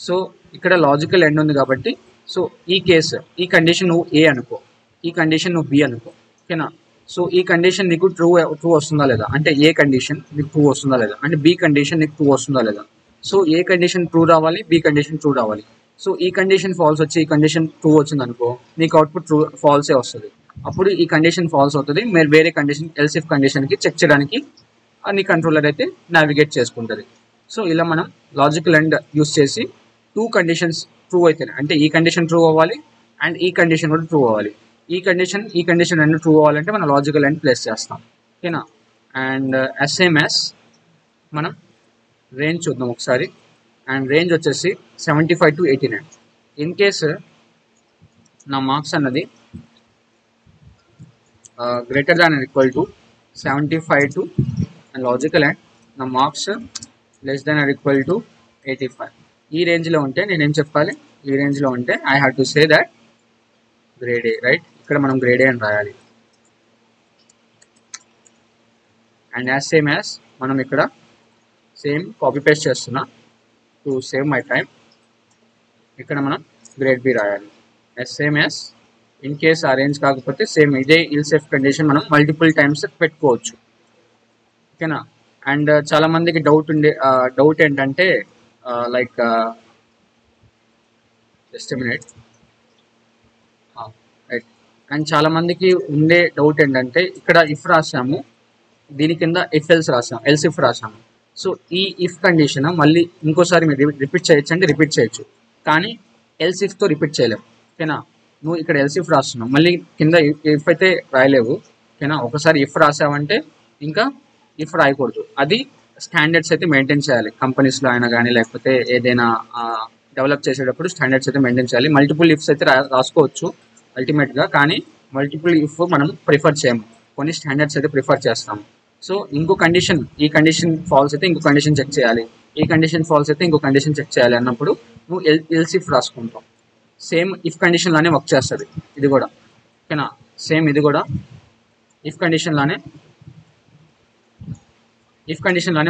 సో ఇక్కడ లాజికల్ ఎండ్ ఉంది కాబట్టి, సో ఈ కండిషన్ నువ్వు ఏ అనుకో, ఈ కండిషన్ నువ్వు బి అనుకో. ఓకేనా, సో ఈ కండిషన్ నీకు ట్రూ వస్తుందా లేదా, అంటే ఏ కండిషన్ నీకు ట్రూ వస్తుందా లేదా, అంటే బి కండిషన్ నీకు ట్రూ వస్తుందా లేదా. సో ఏ కండిషన్ ట్రూ రావాలి, బి కండిషన్ ట్రూ రావాలి. సో ఈ కండిషన్ ఫాల్స్ వచ్చి ఈ కండిషన్ ట్రూ వచ్చింది అనుకో, నీకు అవుట్పుట్ ట్రూ ఫాల్సే వస్తుంది. అప్పుడు ఈ కండిషన్ ఫాల్స్ అవుతుంది, మీరు వేరే కండిషన్ ఎల్సిఫ్ కండిషన్కి చెక్ చేయడానికి నీ కంట్రోలర్ అయితే నావిగేట్ చేసుకుంటుంది. సో ఇలా మనం లాజికల్ ఎండ్ యూస్ చేసి టూ కండిషన్స్ ట్రూ అయితేనే, అంటే ఈ కండిషన్ ట్రూ అవ్వాలి అండ్ ఈ కండిషన్ కూడా ట్రూ అవ్వాలి. ఈ కండిషన్ రెండు ట్రూ అవ్వాలంటే మనం లాజికల్ ఎండ్ ప్లేస్ చేస్తాం. ఓకేనా, అండ్ సేమ్ యాజ్ మనం రేంజ్ చూద్దాం ఒకసారి. అండ్ రేంజ్ వచ్చేసి 75 to 89. ఇన్ కేస్ నా మార్క్స్ అన్నది greater than equal to 75 to and logical and నా marks less than equal to 85, ఈ రేంజ్లో ఉంటే నేనేం చెప్పాలి, ఈ రేంజ్లో ఉంటే I have to say that grade A, right. ఇక్కడ మనం గ్రేడ్ ఏ అని రాయాలి. అండ్ యాజ్ సేమ్ యాజ్ మనం ఇక్కడ సేమ్ కాపీ పేస్ట్ చేస్తున్నా టు సేవ్ మై టైం. ఇక్కడ మనం గ్రేడ్ బి రాయాలి. సేమ్ యాస్ ఇన్ కేస్ ఆ రేంజ్ కాకపోతే సేమ్ ఇదే ఇల్స్ ఇఫ్ కండిషన్ మనం మల్టిపుల్ టైమ్స్ పెట్టుకోవచ్చు. ఓకేనా. అండ్ చాలా మందికి డౌట్ ఏంటంటే like just minute. Right. And చాలా మందికి ఉండే డౌట్ ఏంటంటే ఇక్కడ ఇఫ్ రాసాము, దీని కింద ఇఫ్ ఎల్స్ రాసాము, ఎల్స్ ఇఫ్ రాసాము. సో ఈ ఇఫ్ కండిషన్ మళ్ళీ ఇంకోసారి మీరు రిపీట్ చేయొచ్చు అంటే రిపీట్ చేయొచ్చు, కానీ ఎల్స్ ఇఫ్తో రిపీట్ చేయలేము. ఓకేనా. నువ్వు ఇక్కడ ఎల్స్ ఇఫ్ రాస్తున్నావు, మళ్ళీ కింద ఇఫ్ అయితే రాయలేవు. ఓకేనా. ఒకసారి ఇఫ్ రాసావంటే ఇంకా ఇఫ్ రాయకూడదు. అది స్టాండర్డ్స్ అయితే మెయింటైన్ చేయాలి కంపెనీస్లో అయినా కానీ, లేకపోతే ఏదైనా డెవలప్ చేసేటప్పుడు స్టాండర్డ్స్ అయితే మెయింటైన్ చేయాలి. మల్టిపుల్ ఇఫ్స్ అయితే రాసుకోవచ్చు అల్టిమేట్గా, కానీ మల్టిపుల్ ఇఫ్ మనం ప్రిఫర్ చేయము, కొన్ని స్టాండర్డ్స్ అయితే ప్రిఫర్ చేస్తాము. సో ఇంకో కండిషన్, ఈ కండిషన్ ఫాల్స్ అయితే ఇంకో కండిషన్ చెక్ చేయాలి, ఈ కండిషన్ ఫాల్స్ అయితే ఇంకో కండిషన్ చెక్ చేయాలి అన్నప్పుడు నువ్వు ఎల్స్ ఇఫ్ రాసుకుంటావు. సేమ్ ఇఫ్ కండిషన్ లానే వర్క్ చేస్తుంది ఇది కూడా. ఓకేనా. సేమ్ ఇది కూడా ఇఫ్ కండిషన్ లానే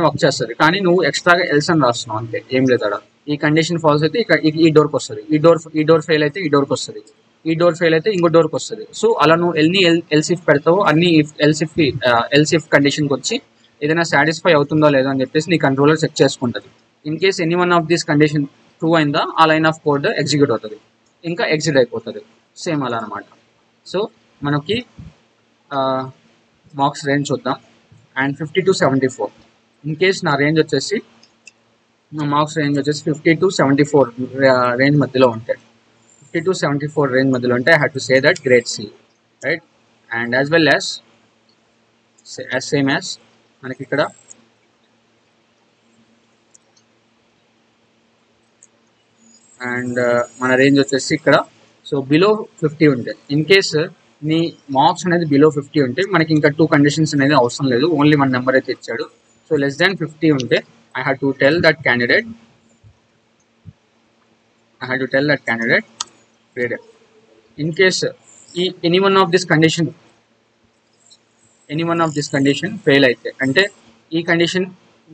వర్క్ చేస్తుంది, కానీ నువ్వు ఎక్స్ట్రాగా ఎల్స్ అని రాస్తున్నావు అంతే, ఏం లేదు అక్కడ. ఈ కండిషన్ ఫాల్స్ అయితే ఈ డోర్కి వస్తుంది, ఈ డోర్ ఫెయిల్ అయితే ఈ డోర్కి వస్తుంది, ఈ డోర్ ఫెయిల్ అయితే ఇంకో డోర్కి వస్తుంది. సో అలా నువ్వు ఎల్సిఫ్ పెడతావు, అన్ని ఎల్సిఫ్ కండిషన్కి వచ్చి ఏదైనా సాటిస్ఫై అవుతుందో లేదో అని చెప్పేసి నీ కంట్రోలర్ చెక్ చేసుకుంటుంది. In case any one of these condition true అయిందా ఆ లైన్ ఆఫ్ కోడ్ ఎగ్జిక్యూట్ అవుతుంది, ఇంకా ఎగ్జిట్ అయిపోతుంది. సేమ్ అలా అనమాట. సో మనకి మార్క్స్ రేంజ్ చూద్దాం. And 50 to 74. ఇన్ కేస్ నా మార్క్స్ రేంజ్ వచ్చేసి 50 to 74 రేంజ్ మధ్యలో ఉంటాయి. 50 to 74 రేంజ్ మధ్యలో ఉంటే I have to say that grade C, right. And as well as same as మనకి ఇక్కడ అండ్ మన రేంజ్ వచ్చేసి ఇక్కడ సో బిలో 50 ఉంటాయి. ఇన్ కేస్ నీ మార్క్స్ అనేది బిలో 50 ఉంటే మనకి ఇంకా 2 కండిషన్స్ అనేది అవసరం లేదు, ఓన్లీ 1 నెంబర్ అయితే ఇచ్చాడు. సో లెస్ దాన్ 50 ఉంటే I have to tell that candidate grade. In case any one of this condition fail అయితే, అంటే ఈ కండిషన్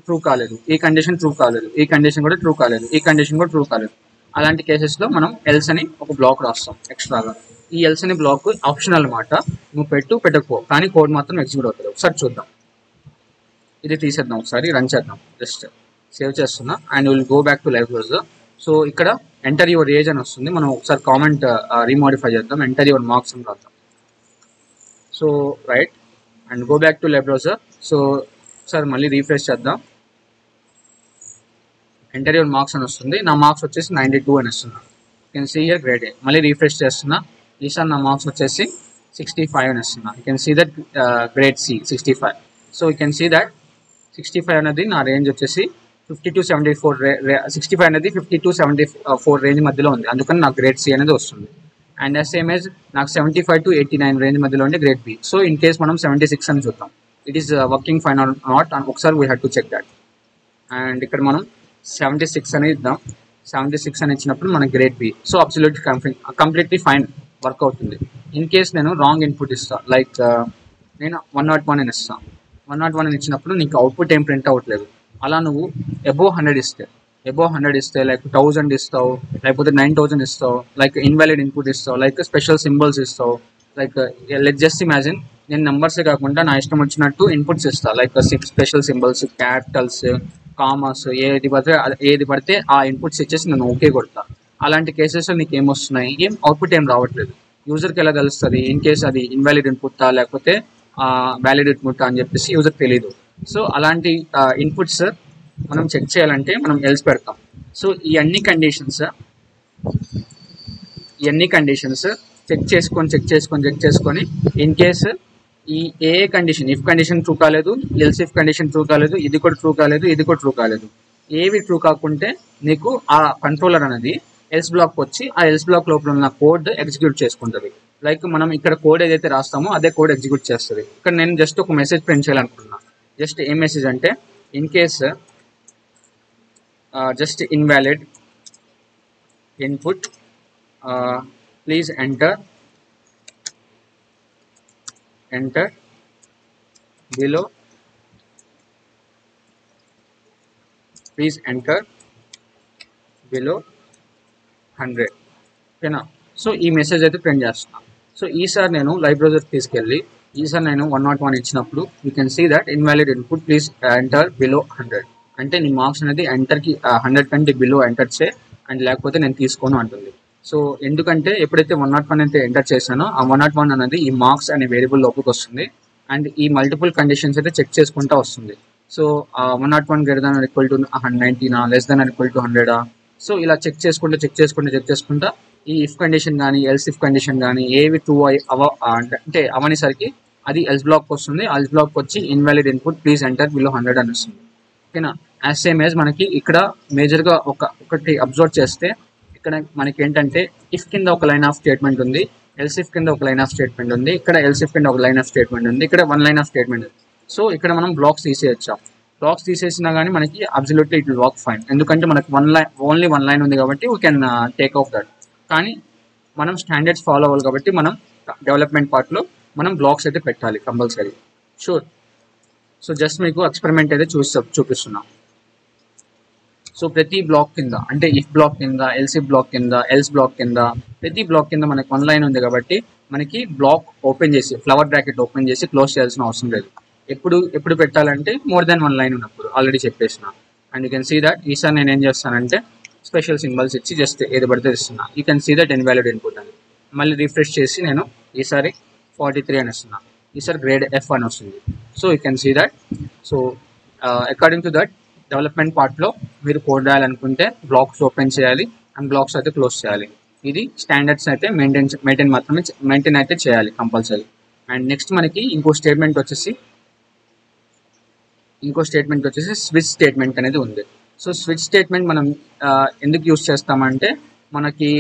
ట్రూ కాలేదు, ఈ కండిషన్ ట్రూ కాలేదు, ఈ కండిషన్ కూడా ట్రూ కాలేదు, ఈ కండిషన్ కూడా ట్రూ కాలేదు, అలాంటి కేసెస్లో మనం ఎల్స్ అని ఒక బ్లాక్ రాస్తాం ఎక్స్ట్రాగా. ఈ ఎల్స్ అని బ్లాక్ ఆప్షనల్ అనమాట, నువ్వు పెట్టకపో, కానీ కోడ్ మాత్రం ఎగ్జిక్యూట్ అవుతుంది. ఒకసారి చూద్దాం, ఇది తీసేద్దాం, ఒకసారి రన్ చేద్దాం. జస్ట్ సేవ్ చేస్తున్నా and will go back to live browser. So ఇక్కడ ఎంటర్ యువర్ ఏజ్ అని వస్తుంది, మనం ఒకసారి కామెంట్ రీమోడిఫై చేద్దాం, ఎంటర్ యువర్ మార్క్స్ అని రాద్దాం. So right and go back to live browser. So ఒకసారి మళ్ళీ రీఫ్రెష్ చేద్దాం. ఎంటర్ యువర్ మార్క్స్ అని వస్తుంది, నా మార్క్స్ వచ్చేసి 92 అని వస్తున్నా. You can see here grade A. మళ్ళీ రీఫ్రెష్ చేస్తున్నా, ఈసారి నా మార్క్స్ వచ్చేసి 65 అని వస్తున్నా. You can see that grade C 65. So you can see that 65 అనేది నా రేంజ్ వచ్చేసి 50 to 74 65 అనేది 50 to 74 రేంజ్ మధ్యలో ఉంది, అందుకని నాకు గ్రేడ్ సి అనేది వస్తుంది. అండ్ సేమ్ ఏజ్ నాకు 75 to 89 రేంజ్ మధ్యలో ఉండే grade B. So in case మనం 76 అని చూద్దాం, it is working fine or not అని ఒకసారి we have to check that. And ఇక్కడ మనం 76 అనేది ఇద్దాం. 76 అని ఇచ్చినప్పుడు మన grade B. So absolutely completely fine, work అవుతుంది. ఇన్ కేస్ నేను రాంగ్ ఇన్పుట్ ఇస్తాను, లైక్ నేను 101 అని ఇస్తాను, 101 అని ఇచ్చినప్పుడు నీకు అవుట్పుట్ ఏం ప్రింట్ అవ్వట్లేదు. అలా నువ్వు అబోవ్ 100 ఇస్తే లైక్ 1000 ఇస్తావు, లేకపోతే 9000 ఇస్తావు, లైక్ ఇన్వాలిడ్ ఇన్పుట్ ఇస్తావు, లైక్ స్పెషల్ సింబల్స్ ఇస్తావు. లైక్ లెట్ జస్ట్ ఇమాజిన్, నేను నెంబర్సే కాకుండా నా ఇష్టం వచ్చినట్టు ఇన్పుట్స్ ఇస్తాను, like special symbols, Capitals, commerce, ఏది పడితే ఆ ఇన్పుట్స్ ఇచ్చేసి నేను ఓకే కొడతా. అలాంటి కేసెస్లో నీకు ఏమొస్తున్నాయి, అవుట్పుట్ ఏం రావట్లేదు. యూజర్కి ఎలా తెలుస్తుంది ఇన్ కేస్ అది ఇన్వాలిడ్ ఇన్పుట్టా లేకపోతే వ్యాలిడ్ ఇన్పుట్టా అని చెప్పేసి యూజర్కి తెలియదు. సో అలాంటి ఇన్పుట్స్ మనం చెక్ చేయాలంటే మనం ఎల్స్ పెడతాం. సో ఈ అన్ని కండిషన్స్ చెక్ చేసుకొని ఇన్ కేసు ఈ ఏ కండిషన్, ఇఫ్ కండిషన్ ట్రూ కాలేదు, ఎల్స్ ఇఫ్ కండిషన్ ట్రూ కాలేదు, ఇది కూడా ట్రూ కాలేదు, ఏవి ట్రూ కాకుంటే నీకు ఆ కంట్రోలర్ అనేది ఎల్స్ బ్లాక్ వచ్చి ఆ ఎల్స్ బ్లాక్ లోపల ఉన్న కోడ్ ఎగ్జిక్యూట్ చేసుకుంటుంది. లైక్ మనం ఇక్కడ కోడ్ ఏదైతే రాస్తామో అదే కోడ్ ఎగ్జిక్యూట్ చేస్తుంది. ఇక్కడ నేను జస్ట్ ఒక మెసేజ్ ప్రింట్ చేయాలనుకుంటున్నా. జస్ట్ ఏం మెసేజ్ అంటే, in case just invalid input please enter below please enter below 100 ఓకేనా. సో ఈ మెసేజ్ అయితే ప్రింట్ చేస్తున్నాను. సో ఈసారి నేను లైవ్ బ్రౌజర్ తీసుకెళ్ళి ఈసారి నేను 101 ఇచ్చినప్పుడు you can see that invalid input please enter below 100 అంటే నీ మార్క్స్ అనేది ఎంటర్కి 100 కంటే బిలో ఎంటర్ చే అండ్ లేకపోతే నేను తీసుకోను అంటుంది. సో ఎందుకంటే ఎప్పుడైతే 101 అయితే ఎంటర్ చేశానో ఆ 101 అనేది ఈ మార్క్స్ అనే వేరియబుల్ లోపలికి వస్తుంది అండ్ ఈ మల్టిపుల్ కండిషన్స్ అయితే చెక్ చేసుకుంటూ వస్తుంది. So 101 greater than or equal to 90 less than or equal to 100. So ఇలా చెక్ చేసుకుంటా ఈ ఇఫ్ కండిషన్ కానీ ఎల్స్ ఇఫ్ కండిషన్ కానీ ఏవి ట్రూ అంటే అవనేసరికి అది ఎల్స్ బ్లాక్ వస్తుంది. ఎల్స్ బ్లాక్ వచ్చి invalid input please enter below 100 అని వస్తుంది. ఓకేనా. యాజ్ సేమ్ యాజ్ మనకి ఇక్కడ మేజర్గా ఒకటి అబ్జర్వ్ చేస్తే ఇక్కడ మనకి ఏంటంటే ఇఫ్ కింద ఒక లైన్ ఆఫ్ స్టేట్మెంట్ ఉంది, ఎల్స్ ఇఫ్ కింద ఒక లైన్ ఆఫ్ స్టేట్మెంట్ ఉంది, ఇక్కడ ఎల్స్ ఇఫ్ కింద ఒక లైన్ ఆఫ్ స్టేట్మెంట్ ఉంది, ఇక్కడ వన్ లైన్ ఆఫ్ స్టేట్మెంట్ ఉంది. సో ఇక్కడ మనం బ్లాక్స్ తీసేయచ్చాం. బ్లాక్స్ తీసేసినా కానీ మనకి absolutely it will work fine ఎందుకంటే మనకి ఓన్లీ వన్ లైన్ ఉంది కాబట్టి we can take off that. కానీ మనం స్టాండర్డ్స్ ఫాలో అవ్వాలి కాబట్టి మనం డెవలప్మెంట్ పార్ట్లో మనం బ్లాక్స్ అయితే పెట్టాలి కంపల్సరీ. షూర్. సో జస్ట్ మీకు ఎక్స్పెరిమెంట్ అయితే చూపిస్తున్నాం. సో ప్రతి బ్లాక్ కింద అంటే ఇఫ్ బ్లాక్ కింద ఎల్స్ ఇఫ్ బ్లాక్ కింద ఎల్స్ బ్లాక్ కింద ప్రతి బ్లాక్ కింద మనకి వన్ లైన్ ఉంది కాబట్టి మనకి బ్లాక్ ఓపెన్ చేసి ఫ్లవర్ బ్రాకెట్ ఓపెన్ చేసి క్లోజ్ చేయాల్సిన అవసరం లేదు. ఎప్పుడు పెట్టాలంటే మోర్ దాన్ వన్ లైన్ ఉన్నప్పుడు ఆల్రెడీ చెప్పేసిన. And you can see that ఈసారి నేను ఏం చేస్తానంటే స్పెషల్ సింబల్స్ ఇచ్చి జస్ట్ ఏది పడితే ఇస్తున్నా. You can see that invalid input అని మళ్ళీ రిఫ్రెష్ చేసి నేను ఈసారి 43 అని ఇస్తున్నా. ఈసారి గ్రేడ్ ఎఫ్ అని వస్తుంది. So you can see that. So according to that development పార్ట్లో మీరు కోడ్ రాయాలనుకుంటే బ్లాక్స్ ఓపెన్ చేయాలి అండ్ బ్లాక్స్ అయితే క్లోజ్ చేయాలి. ఇది స్టాండర్డ్స్ అయితే మెయింటైన్ అయితే చేయాలి కంపల్సరీ. అండ్ నెక్స్ట్ మనకి ఇంకో స్టేట్మెంట్ వచ్చేసి స్విచ్ స్టేట్మెంట్ అనేది ఉంది. సో స్విచ్ స్టేట్మెంట్ మనం ఎందుకు యూస్ చేస్తామంటే మనకి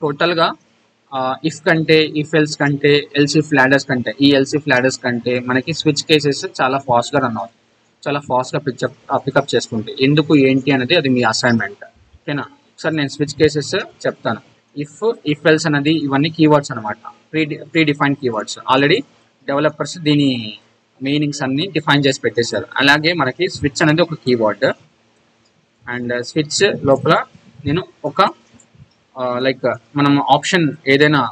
టోటల్గా ఇఫ్ కంటే ఇఫ్ ఎల్స్ కంటే ఎల్స్ ఇఫ్ లాడర్స్ కంటే ఈ ఎల్స్ ఇఫ్ లాడర్స్ కంటే మనకి స్విచ్ కేసెస్ చాలా ఫాస్ట్గా రన్ అవుతాయి, చాలా ఫాస్ట్గా పికప్ చేసుకుంటాయి. ఎందుకు ఏంటి అనేది అది మీ అసైన్మెంట్. ఓకేనా. ఒకసారి నేను స్విచ్ కేసెస్ చెప్తాను. ఇఫ్ ఎల్స్ అనేది ఇవన్నీ కీవర్డ్స్ అనమాట, pre defined keywords. Already developers దీని మీనింగ్స్ అన్ని డిఫైన్ చేసి పెట్టేశారు. అలాగే మనకి స్విచ్ అనేది ఒక కీవర్డ్ అండ్ స్విచ్ లోపల నేను ఒక లైక్ మనం ఆప్షన్ ఏదైనా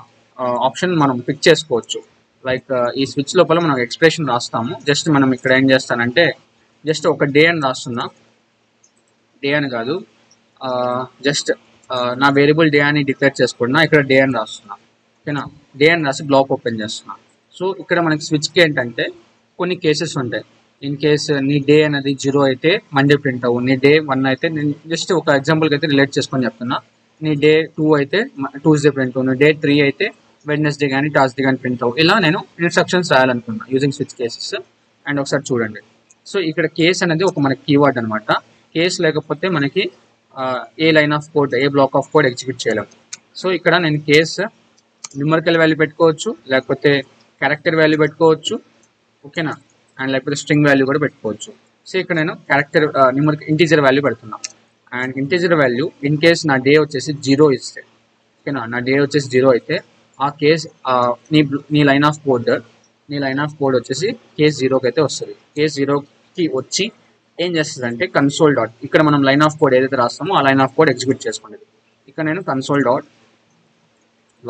ఆప్షన్ మనం పిక్ చేసుకోవచ్చు. లైక్ ఈ స్విచ్ లోపల మనం ఎక్స్ప్రెషన్ రాస్తాము. జస్ట్ మనం ఇక్కడ ఏం చేస్తానంటే జస్ట్ ఒక డే అని రాస్తున్నా. డే అని కాదు, జస్ట్ నా వేరియబుల్ డే అని డిక్లేర్ చేసుకున్నా. ఇక్కడ డే అని రాస్తున్నా. ఓకేనా. డే అని రాసి బ్లాక్ ఓపెన్ చేస్తున్నా. సో ఇక్కడ మనకి స్విచ్కి ఏంటంటే కొన్ని కేసెస్ ఉంటాయి. ఇన్ కేస్ నీ డే అనేది 0 అయితే మండే ప్రింట్ అవ్వు, నీ డే 1 అయితే నేను జస్ట్ ఒక ఎగ్జాంపుల్కి అయితే రిలేట్ చేసుకొని చెప్తున్నా. నీ డే 2 అయితే ట్యూస్డే ప్రింట్ అవ్వు, నీ డే 3 అయితే వెడ్నెస్డే కానీ థర్స్డే కానీ ప్రింట్ అవ్వు. ఇలా నేను ఇన్స్ట్రక్షన్స్ రాయాలనుకున్నా యూజింగ్ స్విచ్ కేసెస్. అండ్ ఒకసారి చూడండి. సో ఇక్కడ కేస్ అనేది ఒక మనకి కీవర్డ్ అనమాట. కేస్ లేకపోతే మనకి a line of code a block of code execute చేయలేము. సో ఇక్కడ నేను కేస్ న్యూమరికల్ వాల్యూ పెట్టుకోవచ్చు, లేకపోతే క్యారెక్టర్ వాల్యూ పెట్టుకోవచ్చు. ఓకేనా. అండ్ లేకపోతే స్ట్రింగ్ వాల్యూ కూడా పెట్టుకోవచ్చు. సో ఇక్కడ నేను క్యారెక్టర్ ఇంటీజర్ వాల్యూ పెడుతున్నా. And integer value in case నా డే వచ్చేసి 0 ఇస్తే, ఓకేనా, నా డే వచ్చేసి 0 అయితే ఆ కేస్ నీ లైన్ ఆఫ్ కోడ్ వచ్చేసి కేస్ 0కి అయితే వస్తుంది. కేస్ 0కి వచ్చి ఏం చేస్తుంది అంటే కన్సోల్ డాట్ ఇక్కడ మనం లైన్ ఆఫ్ కోడ్ ఏదైతే రాస్తామో ఆ లైన్ ఆఫ్ కోడ్ ఎగ్జిక్యూట్ చేసుకునేది. ఇక్కడ నేను console dot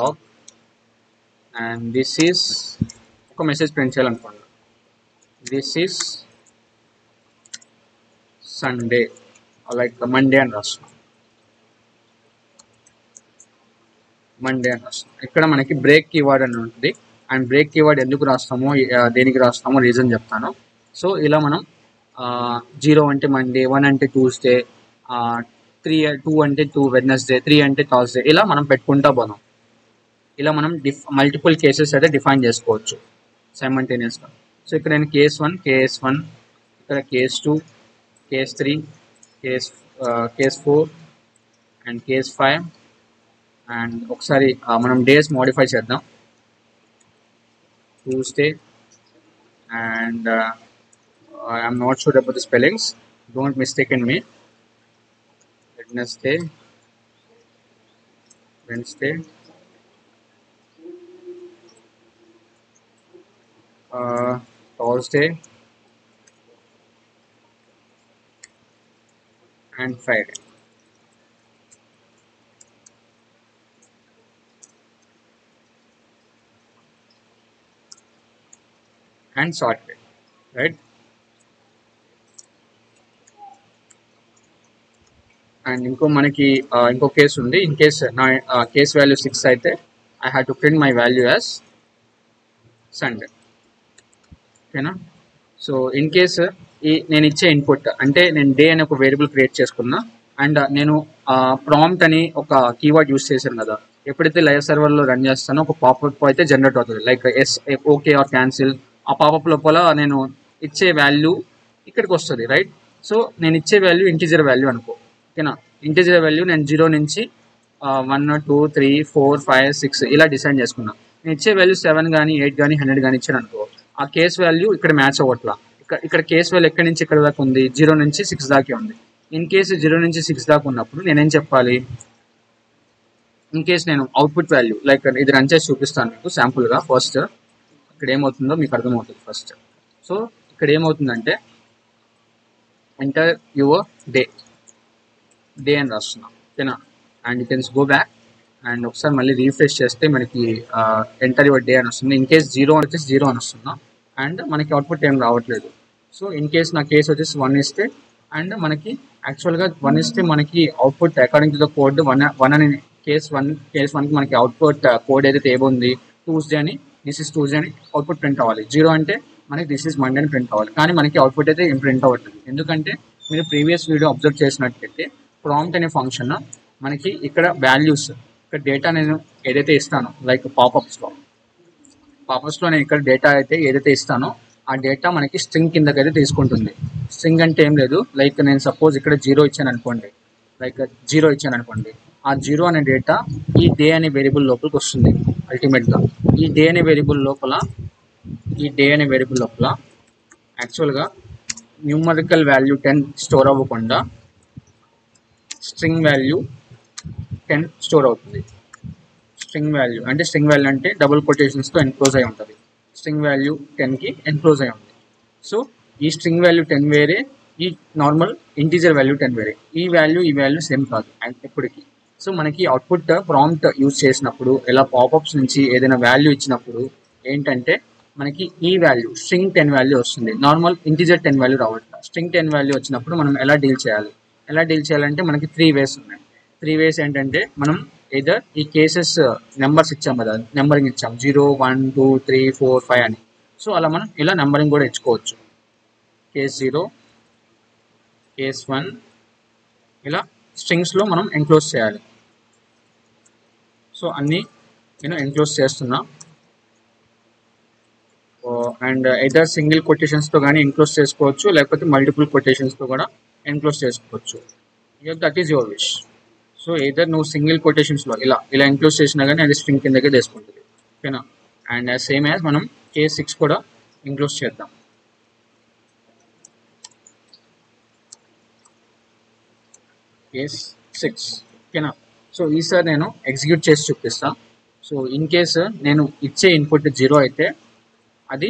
log and this is ఒక మెసేజ్ ప్రింట్ చేయాలనుకోండి. This is Sunday like Monday అని రాస్తున్నాం. ఇక్కడ మనకి బ్రేక్ కీవర్డ్ అని ఉంటుంది. అండ్ బ్రేక్ కీవర్డ్ ఎందుకు రాస్తామో దేనికి రాస్తామో రీజన్ చెప్తాను. సో ఇలా మనం 0 అంటే మండే, 1 అంటే ట్యూస్డే, 2 అంటే వెడ్నెస్డే, 3 అంటే థర్స్డే, ఇలా మనం పెట్టుకుంటా పోదాం. ఇలా మనం మల్టిపుల్ కేసెస్ అయితే డిఫైన్ చేసుకోవచ్చు సైమల్టేనియస్గా. సో ఇక్కడ నేను కేస్ 1 ఇక్కడ case 2, case 3, case 4 and case 5. And ఒకసారి మనం డేస్ మోడిఫై చేద్దాం. Tuesday and I'm not sure about the spellings, don't mistake in me. Wednesday, Thursday, and Friday. And Saturday, right? And ఇంకో case ఉంది. In case నా case value 6 అయితే I have to print my value as Sunday. ఓకేనా? So in case నేను ఇచ్చే input అంటే నేను day అనే ఒక వేరియబుల్ క్రియేట్ చేసుకున్నా అండ్ నేను ప్రాంప్ట్ అని ఒక కీవర్డ్ యూస్ చేశాను కదా. ఎప్పుడైతే లైవ్ సర్వర్లో రన్ చేస్తానో ఒక పాపప్ అయితే జనరేట్ అవుతుంది, like yes okay or cancel. ఆ పాపప్ లోపల నేను ఇచ్చే వాల్యూ ఇక్కడికి వస్తుంది, రైట్? సో నేను ఇచ్చే వాల్యూ ఇంటిజర్ వాల్యూ అనుకో. ఓకేనా? ఇంటిజర్ వాల్యూ నేను 0 నుంచి 1 2 3 4 5 6 ఇలా డిసైడ్ చేసుకున్నా. నేను ఇచ్చే వాల్యూ 7 కానీ 8 కానీ 100 కానీ ఇచ్చాను అనుకో, ఆ కేస్ వాల్యూ ఇక్కడ మ్యాచ్ అవ్వట్లా. ఇక్కడ కేస్ వాల్యూ ఎక్కడి నుంచి ఎక్కడ దాకా ఉంది? 0 నుంచి 6 దాకా ఉంది. ఇన్ కేసు 0 నుంచి 6 దాకా ఉన్నప్పుడు నేనేం చెప్పాలి? ఇన్ కేస్ నేను అవుట్పుట్ వాల్యూ లైక్ ఇది రన్ చేసి చూపిస్తాను మీకు శాంపుల్గా. ఫస్ట్ ఇక్కడ ఏమవుతుందో మీకు అర్థమవుతుంది ఫస్ట్. సో ఇక్కడ ఏమవుతుందంటే ఎంటర్ యువర్ డే అని రాస్తున్నాం. ఓకేనా? And you can go back and ఒకసారి మళ్ళీ రీఫ్రెష్ చేస్తే మనకి ఎంటర్ యువర్ డే అని వస్తుంది. ఇన్ కేస్ 0 వచ్చేసి 0 అని వస్తున్నా అండ్ మనకి అవుట్పుట్ ఏం రావట్లేదు. సో ఇన్ కేస్ నా కేస్ వచ్చేసి 1 ఇస్తే అండ్ మనకి యాక్చువల్గా 1 ఇస్తే మనకి output according to the code 1 అని కేస్ 1కి మనకి అవుట్పుట్ కోడ్ ఏదైతే ఏముంది ట్యూస్డే అని, దిస్ ఇస్ ట్యూస్డే అని అవుట్పుట్ ప్రింట్ అవ్వాలి. 0 అంటే మనకి దిస్ ఇస్ మండే అని ప్రింట్ అవ్వాలి. కానీ మనకి అవుట్పుట్ అయితే ఏం ప్రింట్ అవ్వట్లేదు. ఎందుకంటే మీరు ప్రీవియస్ వీడియో అబ్జర్వ్ చేసినట్టయితే ప్రాంప్ట్ అనే ఫంక్షన్ మనకి ఇక్కడ వాల్యూస్, ఇక్కడ డేటా నేను ఏదైతే ఇస్తానో లైక్ పాపప్స్లో నేను ఇక్కడ డేటా అయితే ఏదైతే ఇస్తానో ఆ డేటా మనకి స్ట్రింగ్ కిందకైతే తీసుకుంటుంది. స్ట్రింగ్ అంటే ఏం లేదు, లైక్ నేను సపోజ్ ఇక్కడ 0 ఇచ్చాను అనుకోండి, ఆ 0 అనే డేటా ఈ డే అనే వేరియబుల్ లోపలికి వస్తుంది. అల్టిమేట్గా ఈ డే అనే వేరియబుల్ లోపల యాక్చువల్గా న్యూమరికల్ వాల్యూ 10 స్టోర్ అవ్వకుండా స్ట్రింగ్ వాల్యూ 10 స్టోర్ అవుతుంది. స్ట్రింగ్ వాల్యూ అంటే డబుల్ కొటేషన్స్తో ఎన్క్లోజ్ అయి ఉంటుంది. స్ట్రింగ్ వాల్యూ 10కి ఎన్క్లోజ్ అయి ఉంది. సో ఈ స్ట్రింగ్ వాల్యూ 10 వేరే, ఈ నార్మల్ ఇంటీజర్ వాల్యూ 10 వేరే. ఈ వాల్యూ సేమ్ కాదు ఎప్పటికీ. సో మనకి అవుట్పుట్ ప్రాంప్ట్ యూజ్ చేసినప్పుడు ఇలా పాపప్స్ నుంచి ఏదైనా వాల్యూ ఇచ్చినప్పుడు ఏంటంటే మనకి ఈ వాల్యూ స్ట్రింగ్ 10 వాల్యూ వస్తుంది, నార్మల్ ఇంటీజర్ 10 వాల్యూ రావట్లేదు. స్ట్రింగ్ 10 వాల్యూ వచ్చినప్పుడు మనం ఎలా డీల్ చేయాలంటే మనకి 3 వేస్ ఉన్నాయి. 3 వేస్ ఏంటంటే మనం ఏదర్ ఈ కేసెస్ నెంబర్స్ ఇచ్చాం కదా, నెంబరింగ్ ఇచ్చాం 0 1 2 3 4 5 అని. సో అలా మనం ఇలా నెంబరింగ్ కూడా ఇచ్చుకోవచ్చు. కేస్ 0, కేస్ 1 ఇలా స్ట్రింగ్స్లో మనం ఎన్క్లోజ్ చేయాలి. సో అన్నీ నేను ఎన్క్లోజ్ చేస్తున్నా. అండ్ ఎదర్ సింగిల్ కొటేషన్స్తో కానీ ఎన్క్లోజ్ చేసుకోవచ్చు, లేకపోతే మల్టిపుల్ కొటేషన్స్తో కూడా ఎన్క్లోజ్ చేసుకోవచ్చు. That is your wish. So either నువ్వు సింగిల్ కొటేషన్స్లో ఇలా ఎన్క్లోజ్ చేసినా కానీ అది స్ట్రింగ్ కిందకే తీసుకుంటుంది. ఓకేనా? అండ్ సేమ్ యాజ్ మనం కేస్ 6 కూడా ఎన్క్లోజ్ చేద్దాం. కేస్ 6. ఓకేనా? సో ఈసారి నేను ఎగ్జిక్యూట్ చేసి చూపిస్తాను. సో ఇన్ కేసు నేను ఇచ్చే ఇన్పుట్ 0 అయితే అది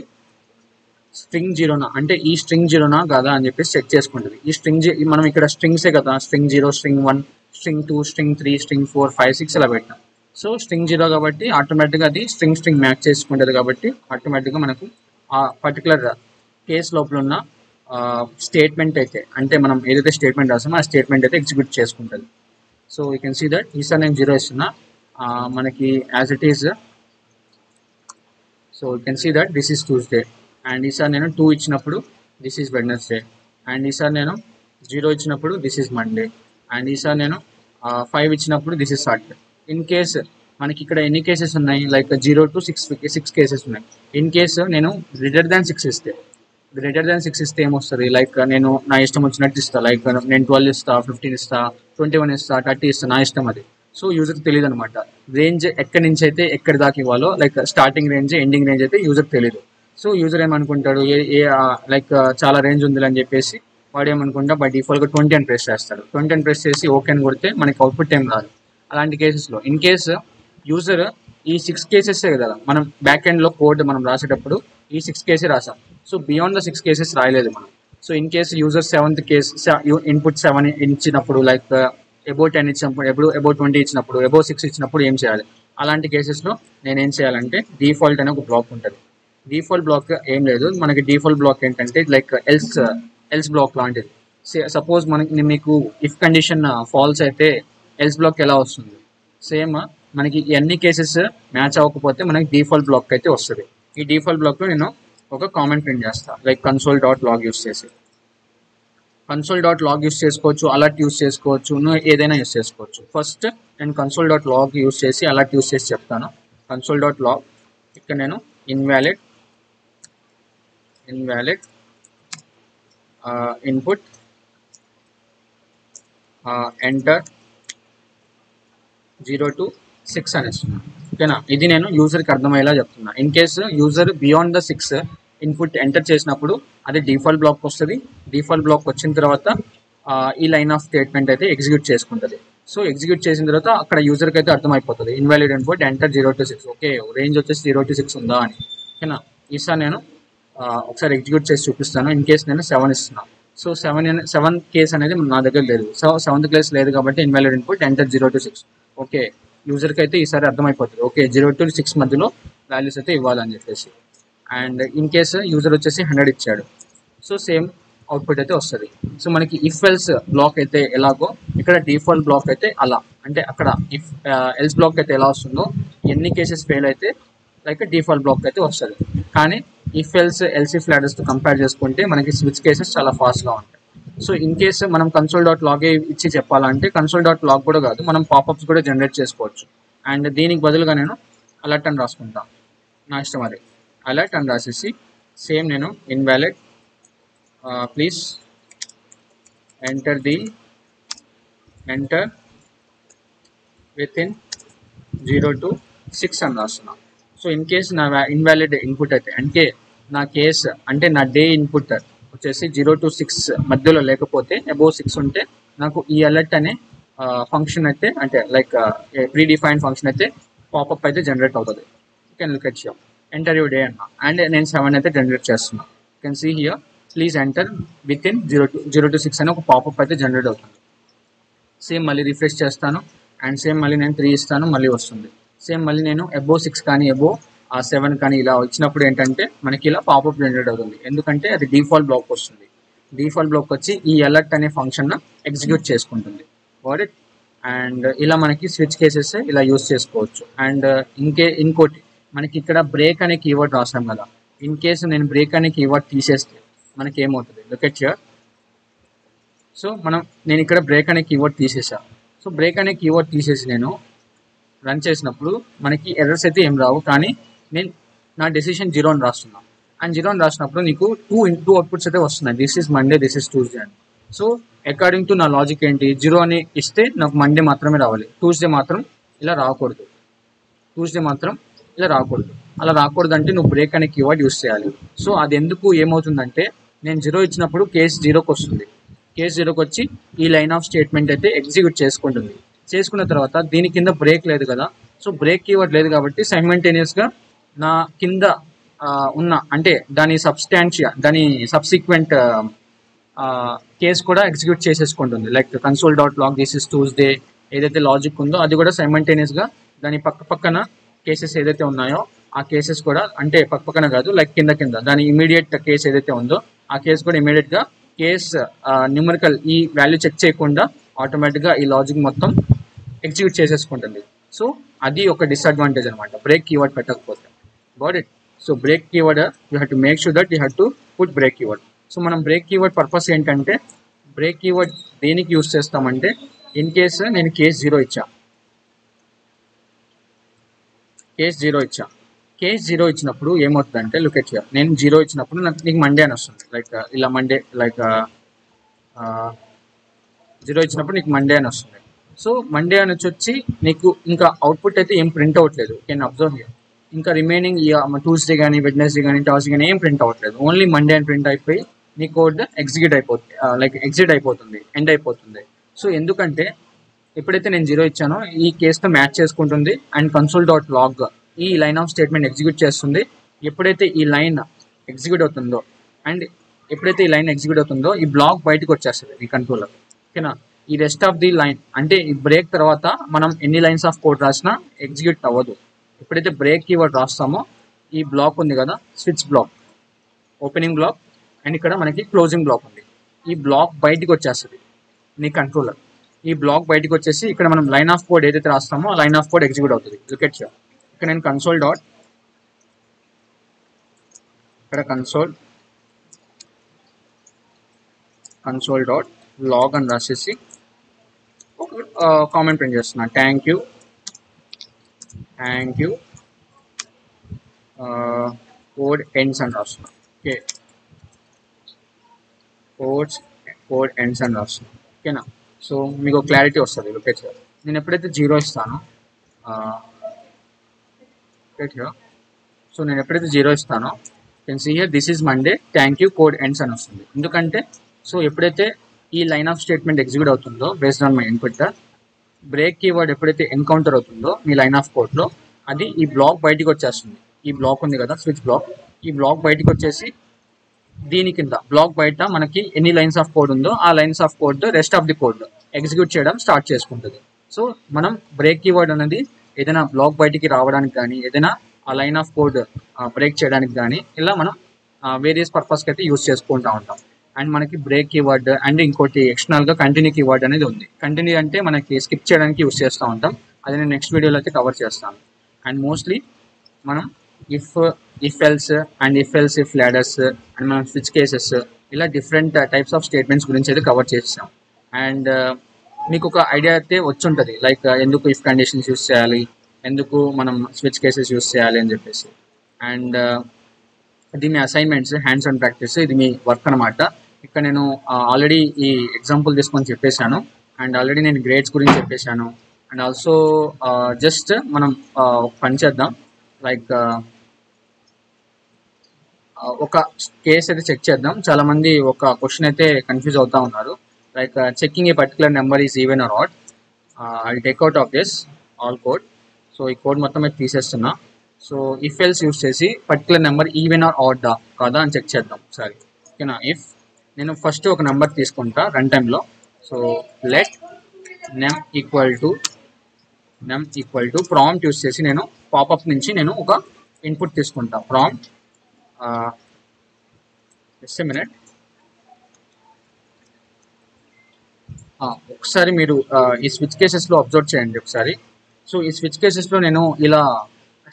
స్ట్రింగ్ 0నా అంటే ఈ స్ట్రింగ్ 0నా కాదా అని చెప్పేసి చెక్ చేసుకుంటుంది. ఈ స్ట్రింగ్ మనం ఇక్కడ స్ట్రింగ్సే కదా, string 0, string 1, string 2, string 3, string 4, 5, 6 ఇలా పెట్టాం. సో స్ట్రింగ్ 0 కాబట్టి ఆటోమేటిక్గా అది స్ట్రింగ్ మ్యాచ్ చేసుకుంటుంది. కాబట్టి ఆటోమేటిక్గా మనకు ఆ పర్టికులర్ కేస్ లోపల ఉన్న స్టేట్మెంట్ అయితే అంటే మనం ఏదైతే స్టేట్మెంట్ రాసామో ఆ స్టేట్మెంట్ అయితే ఎగ్జిక్యూట్ చేసుకుంటుంది. So you can see that ఈసారి నేను 0 ఇస్తున్నా మనకి as it is. So you can see that this is Tuesday. And ఈసారి నేను 2 ఇచ్చినప్పుడు దిస్ ఈజ్ వెడ్నెస్డే. అండ్ ఈసారి నేను 0 ఇచ్చినప్పుడు దిస్ ఈజ్ మండే. అండ్ ఈసారి నేను 5 ఇచ్చినప్పుడు this is Saturday. In case మనకి ఇక్కడ ఎన్ని కేసెస్ ఉన్నాయి, లైక్ 0 to 6 కేసెస్ ఉన్నాయి. ఇన్ కేసు నేను గ్రేటర్ దాన్ 6 ఇస్తే ఏమొస్తుంది, లైక్ నేను నా ఇష్టం వచ్చినట్టు ఇస్తాను. లైక్ నేను 12 ఇస్తా, 15 ఇస్తా, 21 ఇస్తా, 30 ఇస్తా, నా ఇష్టం అది. సో యూజర్కి తెలియదు అనమాట రేంజ్ ఎక్కడి నుంచి అయితే ఎక్కడి దాకా ఇవ్వాలో, like starting range ending range అయితే యూజర్కి తెలియదు. సో యూజర్ ఏమనుకుంటాడు, లైక్ చాలా రేంజ్ ఉంది అని చెప్పేసి వాడు ఏమనుకుంటా బై డిఫాల్ట్గా 20 అని ప్రెస్ చేస్తాడు. 20 అని ప్రెస్ చేసి ఓకే అని కొడితే మనకి అవుట్పుట్ ఏం రాదు. అలాంటి కేసెస్లో ఇన్ కేసు యూజర్ ఈ 6 కేసెసే కదా మనం బ్యాక్ ఎండ్లో కోడ్ మనం రాసేటప్పుడు ఈ 6 కేసే రాసాం. సో బియాండ్ ద 6 కేసెస్ రాయలేదు మనం. So in case user 7th case input 7 ఇచ్చినప్పుడు, లైక్ అబౌట్ 10 ఇచ్చినప్పుడు, అబౌట్ 20 ఇచ్చినప్పుడు, అబౌట్ 6 ఇచ్చినప్పుడు ఏం చేయాలి? అలాంటి కేసెస్లో నేను ఏం చేయాలంటే డిఫాల్ట్ అనే ఒక బ్లాక్ ఉంటుంది. డిఫాల్ట్ బ్లాక్ ఏం లేదు, మనకి డిఫాల్ట్ బ్లాక్ ఏంటంటే లైక్ ఎల్స్ బ్లాక్ లాంటిది. సపోజ్ మీకు ఇఫ్ కండిషన్ ఫాల్స్ అయితే ఎల్స్ బ్లాక్ ఎలా వస్తుంది? సేమ్ మనకి ఎన్ని కేసెస్ మ్యాచ్ అవ్వకపోతే మనకి డిఫాల్ట్ బ్లాక్ అయితే వస్తుంది. ఈ డిఫాల్ట్ బ్లాక్లో నేను ఒక కామెంట్ ప్రింట్ చేస్తాను, లైక్ console.log యూస్ చేసి. console.log యూస్ చేసుకోవచ్చు, అలర్ట్ యూస్ చేసుకోవచ్చు, ఏదైనా యూస్ చేసుకోవచ్చు. ఫస్ట్ నేను console.log యూస్ చేసి అలర్ట్ యూస్ చేసి చెప్తాను. console.log ఇక్కడ నేను ఇన్వాలిడ్ ఇన్పుట్ ఎంటర్ 0 to 6 అనేస్తున్నాను. ఓకేనా? ఇది నేను యూజర్కి అర్థమయ్యేలా చెప్తున్నా. In case user beyond the 6 input enter చేసినప్పుడు అది డిఫాల్ట్ బ్లాక్ వస్తుంది. డిఫాల్ట్ బ్లాక్ వచ్చిన తర్వాత ఈ లైన్ ఆఫ్ స్టేట్మెంట్ అయితే ఎగ్జిక్యూట్ చేసుకుంటుంది. సో ఎగ్జిక్యూట్ చేసిన తర్వాత అక్కడ యూజర్కి అయితే అర్థమైపోతుంది invalid input enter 0 to 6. Okay, range వచ్చేసి 0 to 6 ఉందా అని. ఓకేనా? ఈసారి నేను ఒకసారి ఎగ్జిక్యూట్ చేసి చూపిస్తాను. ఇన్ కేసు నేను 7 ఇస్తున్నాను. సో 7 కేస్ అనేది నా దగ్గర లేదు. సో 7th కేస్ లేదు కాబట్టి invalid input enter 0 to 6. Okay, యూజర్కి అయితే ఈసారి అర్థమైపోతుంది. ఓకే, 0 to 6 మధ్యలో వాల్యూస్ అయితే ఇవ్వాలని చెప్పేసి. అండ్ ఇన్ కేసు యూజర్ వచ్చేసి 100 ఇచ్చాడు. సో సేమ్ అవుట్పుట్ అయితే వస్తుంది. సో మనకి ఇఫ్ ఎల్స్ బ్లాక్ అయితే ఎలాగో ఇక్కడ డిఫాల్ట్ బ్లాక్ అయితే అలా, అంటే అక్కడ ఇఫ్ ఎల్స్ బ్లాక్ అయితే ఎలా వస్తుందో ఎన్ని కేసెస్ ఫెయిల్ అయితే లైక్ డిఫాల్ట్ బ్లాక్ అయితే వస్తుంది. కానీ ఇఫ్ ఎల్సిఫ్ లాడర్స్తో కంపేర్ చేసుకుంటే మనకి స్విచ్ కేసెస్ చాలా ఫాస్ట్గా ఉంటాయి. సో ఇన్ కేసు మనం console.log ఇచ్చి చెప్పాలంటే console.log కూడా కాదు, మనం పాపప్స్ కూడా జనరేట్ చేసుకోవచ్చు. అండ్ దీనికి బదులుగా నేను అలర్ట్ అని రాసుకుంటాను, నా ఇష్టం అది. అలర్ట్ అని రాసేసి సేమ్ నేను invalid please enter within 0 to 6 అని రాస్తున్నాను. సో ఇన్ కేసు నా ఇన్వాలిడ్ ఇన్పుట్ అయితే అంటే నా కేస్ అంటే నా డే ఇన్పుట్ వచ్చేసి 0 to 6 మధ్యలో లేకపోతే అబోవ్ 6 ఉంటే నాకు ఈ అలర్ట్ అనే ఫంక్షన్ అయితే అంటే లైక్ ప్రీ డిఫైన్డ్ ఫంక్షన్ అయితే పాపప్ అయితే జనరేట్ అవుతుంది. You can look at here enter your day అన్న అండ్ నేను 7 అయితే జనరేట్ చేస్తున్నాను. You can see here please enter within 0 to 6 అని ఒక పాపప్ అయితే జనరేట్ అవుతుంది. సేమ్ మళ్ళీ రిఫ్రెష్ చేస్తాను అండ్ సేమ్ మళ్ళీ నేను 3 ఇస్తాను, మళ్ళీ వస్తుంది. సేమ్ మళ్ళీ నేను అబోవ్ 6 కానీ అబోవ్ 7 కానీ ఇలా వచ్చినప్పుడు ఏంటంటే మనకి ఇలా పాపప్ జనరేట్ అవుతుంది. ఎందుకంటే అది డిఫాల్ట్ బ్లాక్ వస్తుంది. డిఫాల్ట్ బ్లాక్ వచ్చి ఈ అలర్ట్ అనే ఫంక్షన్ ఎగ్జిక్యూట్ చేసుకుంటుంది. వాట్ ఇట్ అండ్ ఇలా మనకి స్విచ్ కేసెస్ ఇలా యూస్ చేసుకోవచ్చు. అండ్ ఇంకోటి మనకి ఇక్కడ బ్రేక్ అనే కీవర్డ్ రాసాం కదా, ఇన్ కేసు నేను బ్రేక్ అనే కీవర్డ్ తీసేస్తే మనకి ఏమవుతుంది? Look at here. సో నేను ఇక్కడ బ్రేక్ అనే కీవర్డ్ తీసేసాను. సో బ్రేక్ అనే కీవర్డ్ తీసేసి నేను రన్ చేసినప్పుడు మనకి ఎర్రర్స్ అయితే ఏం రావు, కానీ నేను నా డెసిషన్ 0 అని రాస్తున్నాను. అండ్ 0 అని రాసినప్పుడు నీకు టూ అవుట్పుట్స్ అయితే వస్తున్నాయి, this is Monday, this is Tuesday అని. సో అకార్డింగ్ టు నా లాజిక్ ఏంటి, 0 అని ఇస్తే నాకు మండే మాత్రమే రావాలి, ట్యూస్డే మాత్రం ఇలా రాకూడదు. అలా రాకూడదు అంటే నువ్వు బ్రేక్ అనే కీవర్డ్ యూస్ చేయాలి. సో అది ఎందుకు ఏమవుతుందంటే నేను 0 ఇచ్చినప్పుడు కేస్ 0కి వస్తుంది. కేస్ 0కి వచ్చి ఈ లైన్ ఆఫ్ స్టేట్మెంట్ అయితే ఎగ్జిక్యూట్ చేసుకున్న తర్వాత దీని కింద బ్రేక్ లేదు కదా, సో బ్రేక్ కీవర్డ్ లేదు కాబట్టి సైమల్టేనియస్గా నా కింద ఉన్న అంటే దాని సబ్సిక్వెంట్ కేస్ కూడా ఎగ్జిక్యూట్ చేసేసుకుంటుంది. Like console.log this is Tuesday ఏదైతే లాజిక్ ఉందో అది కూడా సైమల్టేనియస్గా దాని పక్కన కేసెస్ ఏదైతే ఉన్నాయో ఆ కేసెస్ కూడా, అంటే పక్కన కాదు లైక్ కింద దాని ఇమీడియట్ కేసు ఏదైతే ఉందో ఆ కేసు కూడా ఇమీడియట్గా కేస్ న్యూమరికల్ ఈ వాల్యూ చెక్ చేయకుండా ఆటోమేటిక్గా ఈ లాజిక్ మొత్తం ఎగ్జిక్యూట్ చేసేసుకుంటుంది. సో అది ఒక డిసడ్వాంటేజ్ అనమాట బ్రేక్ కీవర్డ్ పెట్టకపోతే. Got it. So break keyword you have to make sure that you have to put break keyword. So మనం బ్రేక్ కీవర్డ్ పర్పస్ ఏంటంటే బ్రేక్ కీవర్డ్ దేనికి యూస్ చేస్తామంటే ఇన్ కేసు నేను case 0 ఇచ్చా, కేస్ 0 ఇచ్చినప్పుడు ఏమవుతుందంటే లుక్ ఎట్ హియర్, నేను 0 ఇచ్చినప్పుడు నీకు మండే అని వస్తుంది. లైక్ ఇలా మండే, లైక్ 0 ఇచ్చినప్పుడు నీకు మండే అని వస్తుంది. సో మండే అని వచ్చి నీకు ఇంకా అవుట్పుట్ అయితే ఏం ప్రింట్ అవ్వట్లేదు. Can observe here. ఇంకా రిమైనింగ్ ట్యూస్డే కానీ వెడ్నెస్డే కానీ థర్స్డే కానీ ఏం ప్రింట్ అవ్వట్లేదు, ఓన్లీ మండే అని ప్రింట్ అయిపోయి నీ కోడ్ ఎగ్జిట్ అయిపోతుంది, ఎండ్ అయిపోతుంది. సో ఎందుకంటే ఎప్పుడైతే నేను 0 ఇచ్చానో ఈ కేసుతో మ్యాచ్ చేసుకుంటుంది అండ్ console.log ఈ లైన్ ఆఫ్ స్టేట్మెంట్ ఎగ్జిక్యూట్ చేస్తుంది. ఎప్పుడైతే ఈ లైన్ ఎగ్జిక్యూట్ అవుతుందో అండ్ ఎప్పుడైతే ఈ లైన్ ఎగ్జిక్యూట్ అవుతుందో ఈ బ్లాక్ బయటకు వచ్చేస్తుంది ఈ కంట్రోలర్. ఓకేనా, ఈ రెస్ట్ ఆఫ్ ది లైన్ అంటే ఈ బ్రేక్ తర్వాత మనం ఎన్ని లైన్స్ ఆఫ్ కోడ్ రాసినా ఎగ్జిక్యూట్ అవ్వదు. ఎప్పుడైతే బ్రేక్ కీవర్డ్ రాస్తామో ఈ బ్లాక్ ఉంది కదా, switch block, opening block and ఇక్కడ మనకి క్లోజింగ్ బ్లాక్ ఉంది, ఈ బ్లాక్ బయటికి వచ్చేస్తుంది నీ కంట్రోలర్. ఈ బ్లాక్ బయటికి వచ్చేసి ఇక్కడ మనం లైన్ ఆఫ్ కోడ్ ఏదైతే రాస్తామో ఆ లైన్ ఆఫ్ కోడ్ ఎగ్జిక్యూట్ అవుతుంది. లుకెట్ హియర్, ఇక్కడ నేను కన్సోల్ డాట్ లాగ్ అని రాసేసి కామెంట్ ప్రింట్ చేస్తున్నాను, థ్యాంక్ యూ కోడ్ ఎండ్స్ అని రాస్తున్నాను. ఓకే, కోడ్ ఎండ్స్ అని రాస్తున్నాను. ఓకేనా, సో మీకు క్లారిటీ వస్తుంది. లుకెట్ హియర్, నేను ఎప్పుడైతే 0 ఇస్తానో సో నేను ఎప్పుడైతే 0 ఇస్తానో can see here this is Monday thank you code ends అని వస్తుంది. ఎందుకంటే సో ఎప్పుడైతే ఈ లైన్ ఆఫ్ స్టేట్మెంట్ ఎగ్జిక్యూట్ అవుతుందో based on my input, break keyword ఎప్పుడైతే ఎన్కౌంటర్ అవుతుందో మీ లైన్ ఆఫ్ కోడ్లో అది ఈ బ్లాక్ బయటికి వచ్చేస్తుంది. ఈ బ్లాక్ ఉంది కదా స్విచ్ బ్లాక్, ఈ బ్లాక్ బయటికి వచ్చేసి దీని కింద బ్లాక్ బయట మనకి ఎన్ని లైన్స్ ఆఫ్ కోడ్ ఉందో ఆ lines of code rest of the code execute చేయడం స్టార్ట్ చేసుకుంటుంది. సో మనం బ్రేక్ కీవర్డ్ అనేది ఏదైనా బ్లాక్ బయటికి రావడానికి కానీ ఏదైనా ఆ లైన్ ఆఫ్ కోడ్ బ్రేక్ చేయడానికి కానీ ఇలా మనం వేరియస్ పర్పస్కి అయితే యూజ్ చేసుకుంటూ ఉంటాం. అండ్ మనకి బ్రేక్ కీవర్డ్ అండ్ ఇంకోటి ఎక్స్టర్నల్గా కంటిన్యూ కీవర్డ్ అనేది ఉంది. కంటిన్యూ అంటే మనకి స్కిప్ చేయడానికి యూజ్ చేస్తూ ఉంటాం, అది నేను నెక్స్ట్ వీడియోలో అయితే కవర్ చేస్తాను. అండ్ మోస్ట్లీ మనం if else and if ladders and మనం స్విచ్ కేసెస్ ఇలా డిఫరెంట్ టైప్స్ ఆఫ్ స్టేట్మెంట్స్ గురించి అయితే కవర్ చేస్తాం. అండ్ మీకు ఒక ఐడియా అయితే వచ్చి ఉంటుంది, లైక్ ఎందుకు ఇఫ్ కండిషన్స్ యూస్ చేయాలి, ఎందుకు మనం స్విచ్ కేసెస్ యూస్ చేయాలి అని చెప్పేసి. అండ్ ఇది మీ అసైన్మెంట్స్, హ్యాండ్స్ ఆన్ ప్రాక్టీస్, ఇది మీ వర్క్ అనమాట. ఇక్కడ నేను ఆల్రెడీ ఈ ఎగ్జాంపుల్ తీసుకొని చెప్పేశాను అండ్ ఆల్రెడీ నేను గ్రేడ్స్ గురించి చెప్పేశాను. అండ్ ఆల్సో జస్ట్ మనం పని చేద్దాం, లైక్ ఒక కేస్ అయితే చెక్ చేద్దాం. చాలా మంది ఒక క్వశ్చన్ అయితే కన్ఫ్యూజ్ అవుతా ఉన్నారు, like checking a particular number is even or odd. I take out of this all code. So ఈ కోడ్ మొత్తం అయితే తీసేస్తున్నా. సో ఇఫ్ ఎల్స్ యూస్ చేసి particular number even or odd కాదా అని చెక్ చేద్దాం ఒకసారి. ఓకేనా, ఇఫ్ నేను ఫస్ట్ ఒక నెంబర్ తీసుకుంటా రన్ టైంలో. So let name equal to prompt use చేసి నేను పాపప్ నుంచి నేను ఒక ఇన్పుట్ తీసుకుంటా. Prompt just a minute. ఒకసారి మీరు ఈ స్విచ్ కేసెస్లో అబ్జర్వ్ చేయండి ఒకసారి. సో ఈ స్విచ్ కేసెస్లో నేను ఇలా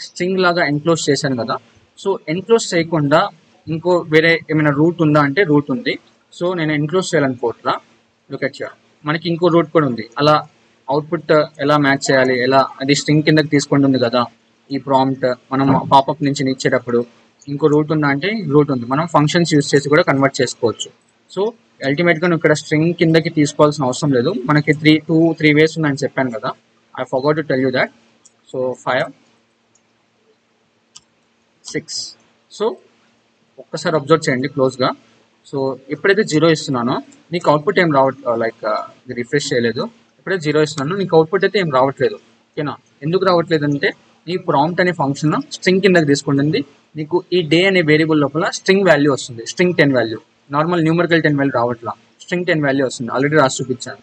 స్ట్రింగ్ లాగా ఎన్క్లోజ్ చేశాను కదా. సో ఎన్క్లోజ్ చేయకుండా ఇంకో వేరే ఏమైనా రూట్ ఉందా అంటే రూట్ ఉంది. సో నేను ఎన్క్లోజ్ చేయాలనుకోవట్లా. లుకెట్ హియర్, మనకి ఇంకో రూట్ కూడా ఉంది. అలా అవుట్పుట్ ఎలా మ్యాచ్ చేయాలి, ఎలా అది స్ట్రింగ్ కిందకి తీసుకుంటుంది కదా ఈ ప్రాంప్ట్. మనం పాపప్ నుంచి ఇచ్చేటప్పుడు ఇంకో రూట్ ఉందా అంటే రూట్ ఉంది. మనం ఫంక్షన్స్ యూస్ చేసి కూడా కన్వర్ట్ చేసుకోవచ్చు. సో అల్టిమేట్గా నువ్వు ఇక్కడ స్ట్రింగ్ కిందకి తీసుకోవాల్సిన అవసరం లేదు. మనకి 3 వేస్ ఉందని చెప్పాను కదా. I forgot to tell you that. So 5 6. So ఒక్కసారి అబ్జర్వ్ చేయండి క్లోజ్గా. సో ఎప్పుడైతే 0 ఇస్తున్నానో నీకు అవుట్పుట్ ఏం రావట్లేదు, లైక్ రిఫ్రెష్ చేయలేదు. ఎప్పుడైతే 0 ఇస్తున్నానో నీకు అవుట్పుట్ అయితే ఏం రావట్లేదు. ఓకేనా, ఎందుకు రావట్లేదు అంటే ఈ ప్రాంప్ట్ అనే ఫంక్షన్ స్ట్రింగ్ కిందకి తీసుకుంటుంది. నీకు ఈ డే అనే వేరియబుల్ లోపల స్ట్రింగ్ వాల్యూ వస్తుంది, string 10 value. Normal numerical 10 value రావట్లా, స్ట్రింగ్ 10 వాల్యూ వస్తుంది. ఆల్రెడీ రాసి చూపించాను.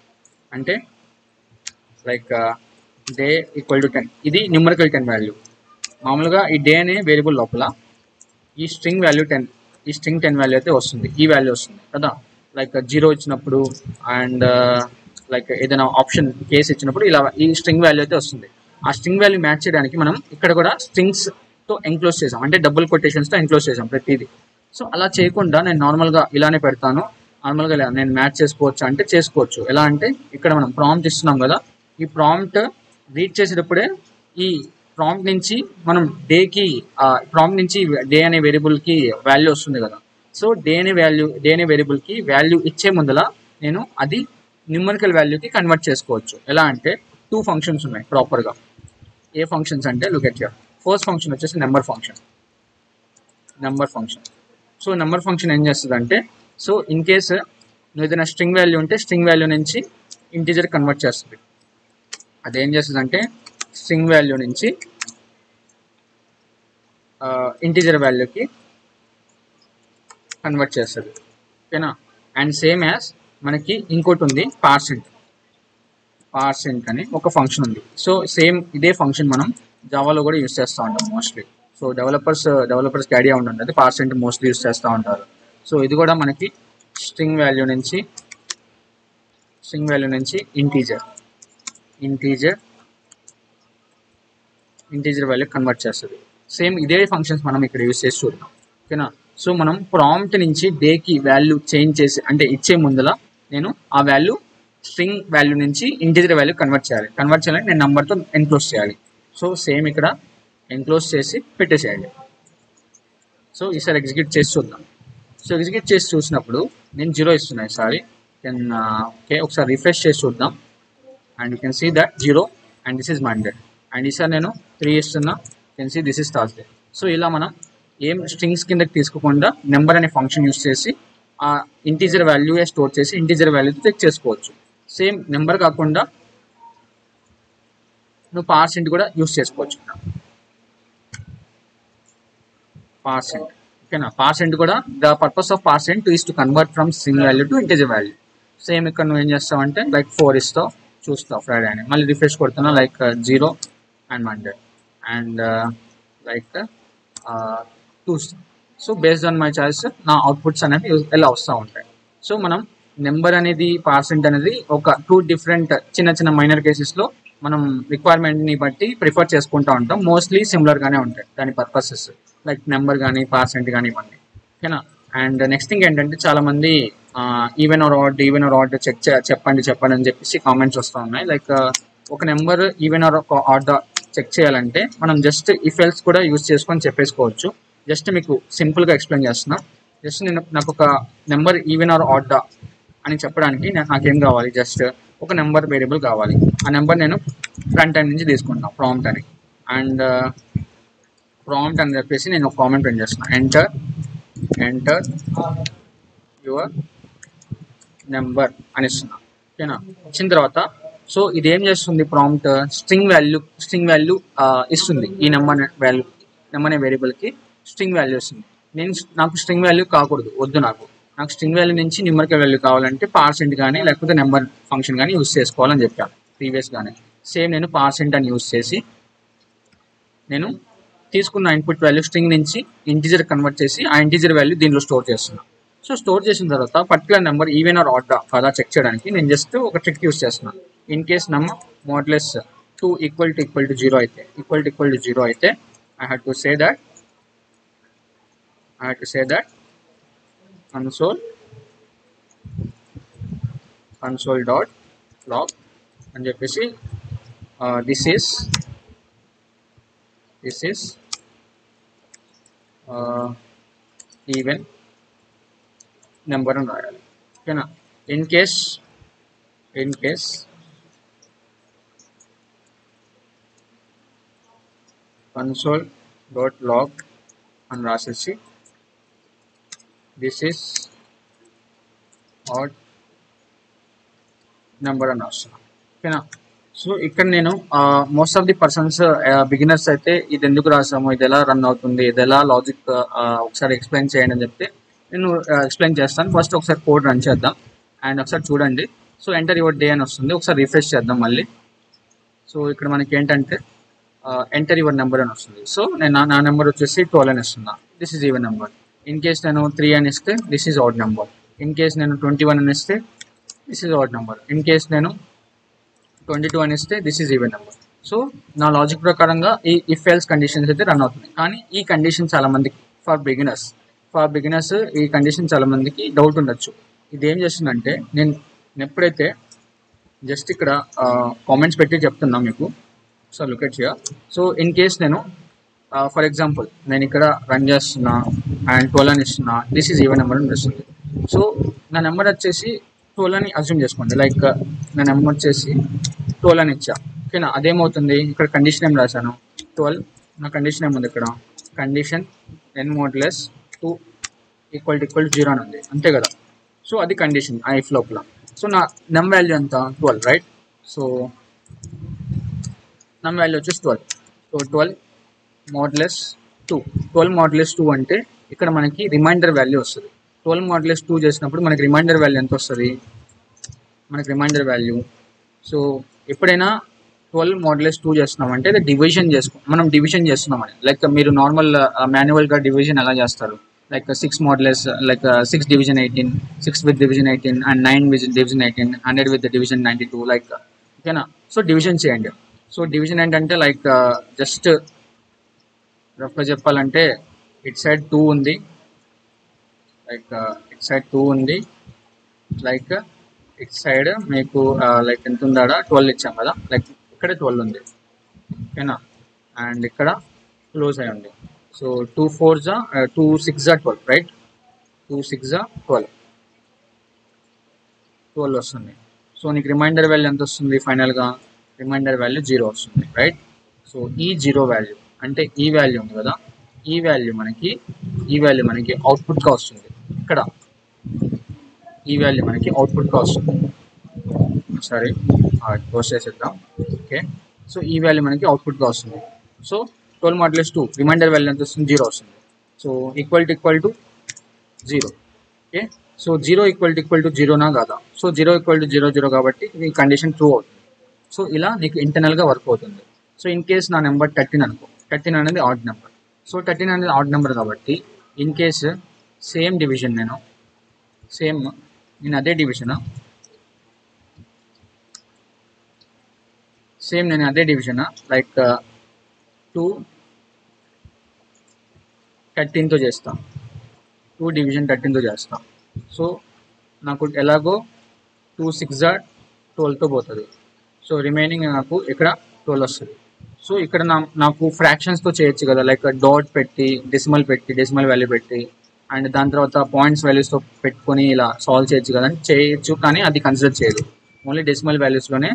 అంటే లైక్ డే ఈక్వల్ టు 10, ఇది న్యూమరికల్ 10 వాల్యూ. మామూలుగా ఈ డే అనే వేరియబుల్ లోపల ఈ స్ట్రింగ్ వాల్యూ 10, ఈ స్ట్రింగ్ 10 వాల్యూ అయితే వస్తుంది, ఈ వాల్యూ వస్తుంది కదా. లైక్ 0 ఇచ్చినప్పుడు అండ్ లైక్ ఏదైనా ఆప్షన్ కేస్ ఇచ్చినప్పుడు ఇలా ఈ స్ట్రింగ్ వాల్యూ అయితే వస్తుంది. ఆ స్ట్రింగ్ వాల్యూ మ్యాచ్ చేయడానికి మనం ఇక్కడ కూడా స్ట్రింగ్స్తో ఎన్క్లోజ్ చేసాం, అంటే డబుల్ కొటేషన్స్తో ఎన్క్లోజ్ చేసాం ప్రతిదీ. సో అలా చేయకుండా నేను నార్మల్గా ఇలానే పెడతాను. నార్మల్గా నేను మ్యాచ్ చేసుకోవచ్చు అంటే చేసుకోవచ్చు. ఎలా అంటే ఇక్కడ మనం ప్రాంప్ట్ ఇస్తున్నాం కదా, ఈ ప్రాంప్ట్ రీడ్ చేసేటప్పుడే ఈ ప్రాంప్ట్ నుంచి మనం ప్రాంప్ట్ నుంచి డే అనే వేరియబుల్కి వాల్యూ వస్తుంది కదా. సో డే అనే వేరియబుల్కి వాల్యూ ఇచ్చే ముందల నేను అది న్యూమరికల్ వాల్యూకి కన్వర్ట్ చేసుకోవచ్చు. ఎలా అంటే 2 ఫంక్షన్స్ ఉన్నాయి ప్రాపర్గా. ఏ ఫంక్షన్స్ అంటే look at here. First function వచ్చేసి number function. So number function ఏం చేస్తుంది అంటే, సో ఇన్ కేస్ నువ్వు ఏదైనా స్ట్రింగ్ వాల్యూ ఉంటే స్ట్రింగ్ వాల్యూ నుంచి ఇంటీజర్ కన్వర్ట్ చేస్తుంది. అదేం చేస్తుంది అంటే స్ట్రింగ్ వాల్యూ నుంచి ఇంటీజర్ వాల్యూకి కన్వర్ట్ చేస్తుంది. ఓకేనా. అండ్ సేమ్ యాజ్ మనకి ఇంకోటి ఉంది పార్సెంట్ అని ఒక ఫంక్షన్ ఉంది. సో సేమ్ ఇదే ఫంక్షన్ మనం జావాలో కూడా యూస్ చేస్తూ ఉంటాం మోస్ట్లీ. సో డెవలపర్స్కి ఐడియా ఉంటుంది, పార్సెంట్ మోస్ట్లీ యూస్ చేస్తూ ఉంటారు. సో ఇది కూడా మనకి స్ట్రింగ్ వాల్యూ నుంచి ఇంటీజర్ వాల్యూ కన్వర్ట్ చేస్తుంది. సేమ్ ఇదే ఫంక్షన్స్ మనం ఇక్కడ యూస్ చేసి చూద్దాం. ఓకేనా. సో మనం ప్రాంప్ట్ నుంచి డేకి వాల్యూ చేంజ్ చేసి అంటే ఇచ్చే ముందల నేను ఆ వాల్యూ స్ట్రింగ్ వాల్యూ నుంచి ఇంటీజర్ వాల్యూ కన్వర్ట్ చేయాలంటే నేను నెంబర్తో ఎన్క్లోజ్ చేయాలి. సో సేమ్ ఇక్కడ ఎన్క్లోజ్ చేసి పెట్టేసేయాలి. సో ఈసారి ఎగ్జిక్యూట్ చేసి చూద్దాం. సో ఎగ్జిక్యూట్ చేసి చూసినప్పుడు నేను 0 ఇస్తున్నాను ఈసారి. ఓకే, ఒకసారి రిఫ్రెష్ చేసి చూద్దాం. And you can see that 0 and this is Monday. And ఈసారి నేను 3 ఇస్తున్నా, can see this is Thursday. So ఇలా మనం ఏం స్ట్రింగ్స్ కిందకి తీసుకోకుండా నెంబర్ అనే ఫంక్షన్ యూస్ చేసి ఆ ఇంటీజర్ వాల్యూ స్టోర్ చేసి ఇంటీజర్ వాల్యూతో చెక్ చేసుకోవచ్చు. సేమ్ నెంబర్ కాకుండా నువ్వు పార్సెంట్ కూడా యూస్ చేసుకోవచ్చు. పార్సెంట్, ఓకేనా. పార్సెంట్ కూడా the purpose of parseInt is to convert from string value to integer value. Same ఇక్కడ నువ్వు ఏం చేస్తావు అంటే లైక్ 4 ఇస్తావు, చూస్తావు ఫ్రైడే అని. మళ్ళీ రిఫ్రెష్ కొడుతున్నా like 0 and Monday and like 2. So based on my choice నా అవుట్పుట్స్ అనేవి ఎలా వస్తూ ఉంటాయి. సో మనం నెంబర్ అనేది పార్సెంట్ అనేది ఒక 2 డిఫరెంట్ చిన్న మైనర్ కేసెస్లో మనం రిక్వైర్మెంట్ని బట్టి ప్రిఫర్ చేసుకుంటూ ఉంటాం. మోస్ట్లీ సిమిలర్గానే ఉంటాయి దాని పర్పసెస్, లైక్ నెంబర్ కానీ పార్సెంట్ కానీ ఇవన్నీ. ఓకేనా. అండ్ నెక్స్ట్ థింగ్ ఏంటంటే చాలామంది ఈవెన్ ఆర్ ఆడ్ చెప్పండి అని చెప్పేసి కామెంట్స్ వస్తూ ఉన్నాయి. లైక్ ఒక number even or odd check చేయాలంటే మనం జస్ట్ ఇఫ్ ఎల్స్ కూడా యూజ్ చేసుకొని చెప్పేసుకోవచ్చు. జస్ట్ మీకు సింపుల్గా ఎక్స్ప్లెయిన్ చేస్తున్నా. జస్ట్ నాకు ఒక నెంబర్ ఈవెన్ ఆర్ ఆడ్ అని చెప్పడానికి నాకేం కావాలి, జస్ట్ ఒక నెంబర్ వేరియబుల్ కావాలి. ఆ నెంబర్ నేను ఫ్రంట్ ఎండ్ నుంచి తీసుకుంటాను ప్రాంప్ట్ అని. అండ్ ప్రాంప్ట్ అని చెప్పేసి నేను ఒక కామెంట్ ప్రింట్ చేస్తున్నాను, ఎంటర్ యువర్ నెంబర్ అని ఇస్తున్నా. ఓకేనా. వచ్చిన తర్వాత సో ఇది ఏం చేస్తుంది, ప్రాంప్ట్ స్ట్రింగ్ వాల్యూ ఇస్తుంది. ఈ నెంబర్ అనే వేరియబుల్కి స్ట్రింగ్ వాల్యూ ఇస్తుంది. నాకు స్ట్రింగ్ వాల్యూ కాకూడదు, వద్దు. నాకు స్ట్రింగ్ వాల్యూ నుంచి న్యూమరికల్ వాల్యూ కావాలంటే పార్సెంట్ కానీ లేకపోతే నెంబర్ ఫంక్షన్ కానీ యూస్ చేసుకోవాలని చెప్పాను ప్రీవియస్గానే. సేమ్ నేను పార్సెంట్ అని యూస్ చేసి నేను తీసుకున్న ఇన్పుట్ వాల్యూ స్ట్రింగ్ నుంచి ఇంటీజర్ కన్వర్ట్ చేసి ఆ ఇంటీజర్ వాల్యూ దీనిలో స్టోర్ చేస్తున్నాను. సో స్టోర్ చేసిన తర్వాత particular number even or odd కదా చెక్ చేయడానికి నేను జస్ట్ ఒక ట్రిక్ యూస్ చేస్తున్నాను. In case number modulus 2 equal to 0 అయితే I had to say that console dot log అని చెప్పేసి this is ఈవెన్ నెంబర్ అని రాయాలి. ఓకేనా. In case console dot log అని రాసేసి దిస్ ఈస్ ఆడ్ నెంబర్ అని రాస్తున్నాను. ఓకేనా. సో ఇక్కడ నేను most of the persons beginners అయితే ఇది ఎందుకు రాసాము, ఇది ఎలా రన్ అవుతుంది, ఇది ఎలా లాజిక్ ఒకసారి ఎక్స్ప్లెయిన్ చేయండి అని చెప్తే నేను ఎక్స్ప్లెయిన్ చేస్తాను. ఫస్ట్ ఒకసారి కోడ్ రన్ చేద్దాం అండ్ ఒకసారి చూడండి. సో ఎంటర్ యువర్ డే అని వస్తుంది, ఒకసారి రిఫ్రెష్ చేద్దాం మళ్ళీ. సో ఇక్కడ మనకి ఏంటంటే ఎంటర్ యువర్ నెంబర్ అని వస్తుంది. సో నేను నా నెంబర్ వచ్చేసి 12 అని ఇస్తున్నా, this is even number. In case నేను 3 అని ఇస్తే this is odd number. In case నేను 21 అని ఇస్తే this is odd number. In case నేను 22 అని ఇస్తే this is even number. So నా లాజిక్ ప్రకారంగా ఈ ఇఫ్ ఎల్స్ కండిషన్స్ అయితే రన్ అవుతుంది. కానీ ఈ కండిషన్ చాలా మందికి ఫర్ బిగినర్స్ ఈ కండిషన్ చాలా మందికి డౌట్ ఉండొచ్చు. ఇది ఏం చేస్తుందంటే నేను ఎప్పుడైతే జస్ట్ ఇక్కడ కామెంట్స్ పెట్టి చెప్తున్నా మీకు. So look at here. So in case నేను ఫర్ ఎగ్జాంపుల్ నేను ఇక్కడ రన్ చేస్తున్నా అండ్ 12 అని ఇస్తున్నా, దిస్ ఈజ్ ఈవెన్ నెంబర్ అని వస్తుంది. సో నా నెంబర్ వచ్చేసి 12 అని అజ్యూమ్ చేసుకోండి. లైక్ నా నెంబర్ వచ్చేసి 12 అని ఇచ్చా. ఓకేనా. అదేమవుతుంది, ఇక్కడ కండిషన్ ఏం రాశాను 12. నా కండిషన్ ఏముంది ఇక్కడ, condition n modulus 2 equal to 0 అని ఉంది, అంతే కదా. సో అది కండిషన్ ఆ ఇఫ్ లోపల. సో నా నెమ్ వాల్యూ ఎంత 12, రైట్. సో నెమ్ వాల్యూ వచ్చేసి 12. సో 12 మోడ్లెస్ 2 అంటే ఇక్కడ మనకి రిమైండర్ వాల్యూ వస్తుంది. 12 మాడ్యులస్ 2 చేసినప్పుడు మనకి రిమైండర్ వాల్యూ ఎంత వస్తుంది? మనకి రిమైండర్ వాల్యూ, సో ఎప్పుడైనా 12 మాడ్యులస్ 2 చేస్తున్నామంటే అది మనం డివిజన్ చేస్తున్నామని. లైక్ మీరు నార్మల్ మాన్యువల్గా డివిజన్ ఎలా చేస్తారు? Like 6 modulus, like 6 division 18, 6 with division 18 and 9 with division 18, 100 with division 92, like ఓకేనా. సో డివిజన్ చేయండి. సో డివిజన్ ఏంటంటే లైక్ జస్ట్ రఫ్గా చెప్పాలంటే ఇట్ సైడ్ 2 ఉంది, లైక్ ఇట్ సైడ్ 2 ఉంది, లైక్ ఇట్ సైడ్ మీకు లైక్ ఎంత ఉందా 12 ఇచ్చాం కదా, లైక్ ఇక్కడ 12 ఉంది ఓకేనా, అండ్ ఇక్కడ క్లోజ్ అయి ఉంది. సో 2 4 2 6 12, రైట్, 2 6 12 వస్తుంది. సో నీకు రిమైండర్ వాల్యూ ఎంత వస్తుంది? ఫైనల్గా రిమైండర్ వాల్యూ 0 వస్తుంది, రైట్. సో ఈ 0 వాల్యూ అంటే ఈ వాల్యూ ఉంది కదా, ఈ వాల్యూ మనకి అవుట్పుట్గా వస్తుంది. ఇక్కడ ఈ వాల్యూ మనకి అవుట్పుట్గా వస్తుంది. సరే క్లోజ్ చేసేద్దాం. ఓకే, సో ఈ వాల్యూ మనకి అవుట్పుట్గా వస్తుంది. సో 12 మాడ్యులస్ 2 రిమైండర్ వాల్యూ ఎంత వస్తుంది? 0 వస్తుంది. So equal to 0. Okay, so 0 equal to 0నా కాదా? సో 0 ఈక్వల్ టు 0 కాబట్టి ఈ కండిషన్ ట్రూ అవుతుంది. సో ఇలా నీకు ఇంటర్నల్గా వర్క్ అవుతుంది. సో ఇన్ కేస్ నా నెంబర్ 13 అనుకో, 13 అనేది ఆడ్ నెంబర్. సో 13 అనేది ఆడ్ నెంబర్ కాబట్టి ఇన్ కేస్ సేమ్ డివిజన్ నేను అదే డివిజన్ లైక్ 2 13తో చేస్తాను, 2 డివిజన్ 13తో చేస్తాను. సో నాకు ఎలాగో 2 6 12తో పోతుంది. సో రిమైనింగ్ నాకు ఇక్కడ 12 వస్తుంది. సో ఇక్కడ నాకు ఫ్రాక్షన్స్తో చేయొచ్చు కదా, లైక్ డాట్ పెట్టి డెసిమల్ వాల్యూ పెట్టి అండ్ దాని తర్వాత పాయింట్స్ వాల్యూస్తో పెట్టుకొని ఇలా సాల్వ్ చేయొచ్చు, కానీ అది కన్సిడర్ చేయదు. ఓన్లీ డెసిమల్ వాల్యూస్లోనే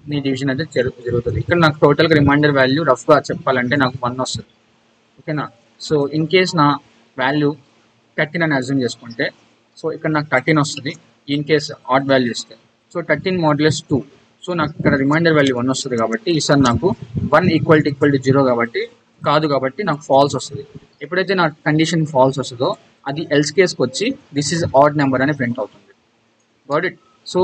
నీ డివిజన్ అయితే జరుగుతుంది. ఇక్కడ నాకు టోటల్గా రిమైండర్ వాల్యూ రఫ్గా చెప్పాలంటే నాకు 1 వస్తుంది ఓకేనా. సో ఇన్ కేస్ నా వాల్యూ 13 అని అజ్యూమ్ చేసుకుంటే, సో ఇక్కడ నాకు 13 వస్తుంది ఇన్ కేస్ ఆడ్ వాల్యూ ఇస్తే. సో 13 మాడ్యులస్ 2, సో నాకు ఇక్కడ రిమైండర్ వాల్యూ 1 వస్తుంది కాబట్టి ఈసారి నాకు 1 ఈక్వల్ టు 0 కాబట్టి నాకు ఫాల్స్ వస్తుంది. ఎప్పుడైతే నా కండిషన్ ఫాల్స్ వస్తుందో అది ఎల్స్ కేస్కి వచ్చి దిస్ ఈజ్ ఆడ్ నెంబర్ అని ప్రింట్ అవుతుంది. Got it. So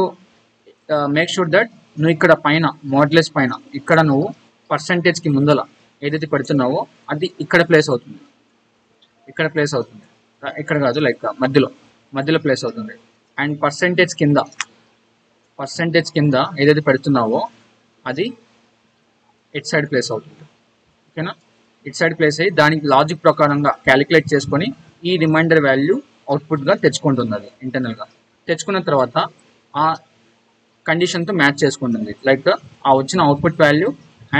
make sure that నువ్వు ఇక్కడ పైన మాడ్యులస్ పైన ఇక్కడ నువ్వు పర్సంటేజ్కి ముందల ఏదైతే పెడుతున్నావో అది ఇక్కడ ప్లేస్ అవుతుంది, ఇక్కడ కాదు, లైక్ మధ్యలో ప్లేస్ అవుతుంది. అండ్ పర్సంటేజ్ కింద ఏదైతే పెడుతున్నావో అది ఇట్ సైడ్ ప్లేస్ అవుతుంది ఓకేనా. ఇట్ సైడ్ ప్లేస్ అయ్యి దానికి లాజిక్ ప్రకారంగా క్యాలిక్యులేట్ చేసుకొని ఈ రిమైండర్ వాల్యూ అవుట్పుట్గా తెచ్చుకుంటుంది. అది ఇంటర్నల్గా తెచ్చుకున్న తర్వాత ఆ కండిషన్తో మ్యాచ్ చేసుకుంటుంది. లైక్ ఆ వచ్చిన అవుట్పుట్ వాల్యూ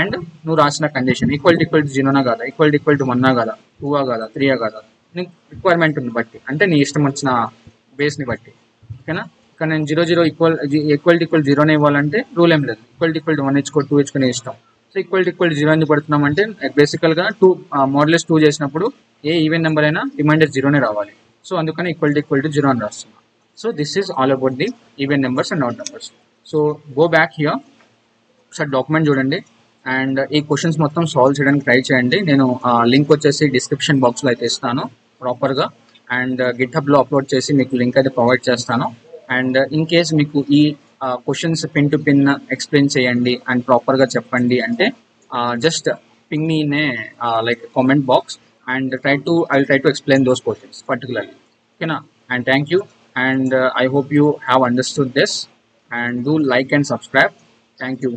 అండ్ నువ్వు రాసిన కండిషన్ ఈక్వల్ టు 0నా కాదా, ఈక్వల్ టు 1నా కాదా, 2ఆ కాదా, 3ఆ కాదా, నీకు రిక్వైర్మెంట్ని బట్టి, అంటే నీ ఇష్టం వచ్చిన బేస్ని బట్టి ఓకేనా. ఇక్కడ నేను 0 ఈక్వల్ టు 0నే ఇవ్వాలంటే రూల్ ఏం లేదు, ఈక్వల్ టు 1 ఇచ్చుకో 2 ఇచ్చుకునే ఇష్టం. సో ఈక్వల్ టు 0 ఎందుకు పెడుతున్నామంటే బేసికల్గా మాడ్యులస్ 2 చేసినప్పుడు ఏ ఈవెన్ నెంబర్ అయినా రిమైండర్ 0నే రావాలి. సో అందుకని ఈక్వల్ టు 0 అని రాస్తున్నాం. So this is all about the even numbers and odd numbers. So go back here, ఒకసారి డాక్యుమెంట్ చూడండి అండ్ ఈ క్వశ్చన్స్ మొత్తం సాల్వ్ చేయడానికి ట్రై చేయండి. నేను లింక్ వచ్చేసి డిస్క్రిప్షన్ బాక్స్లో అయితే ఇస్తాను ప్రాపర్గా, అండ్ గిట్హబ్లో అప్లోడ్ చేసి మీకు లింక్ అయితే ప్రొవైడ్ చేస్తాను. అండ్ ఇన్ కేస్ మీకు ఈ questions pin to pin explain చేయండి అండ్ ప్రాపర్గా చెప్పండి అంటే just ping me in a like comment box and I will try to explain those questions particularly. Okay na? And thank you, and I hope you have understood this, and do like and subscribe. Thank you.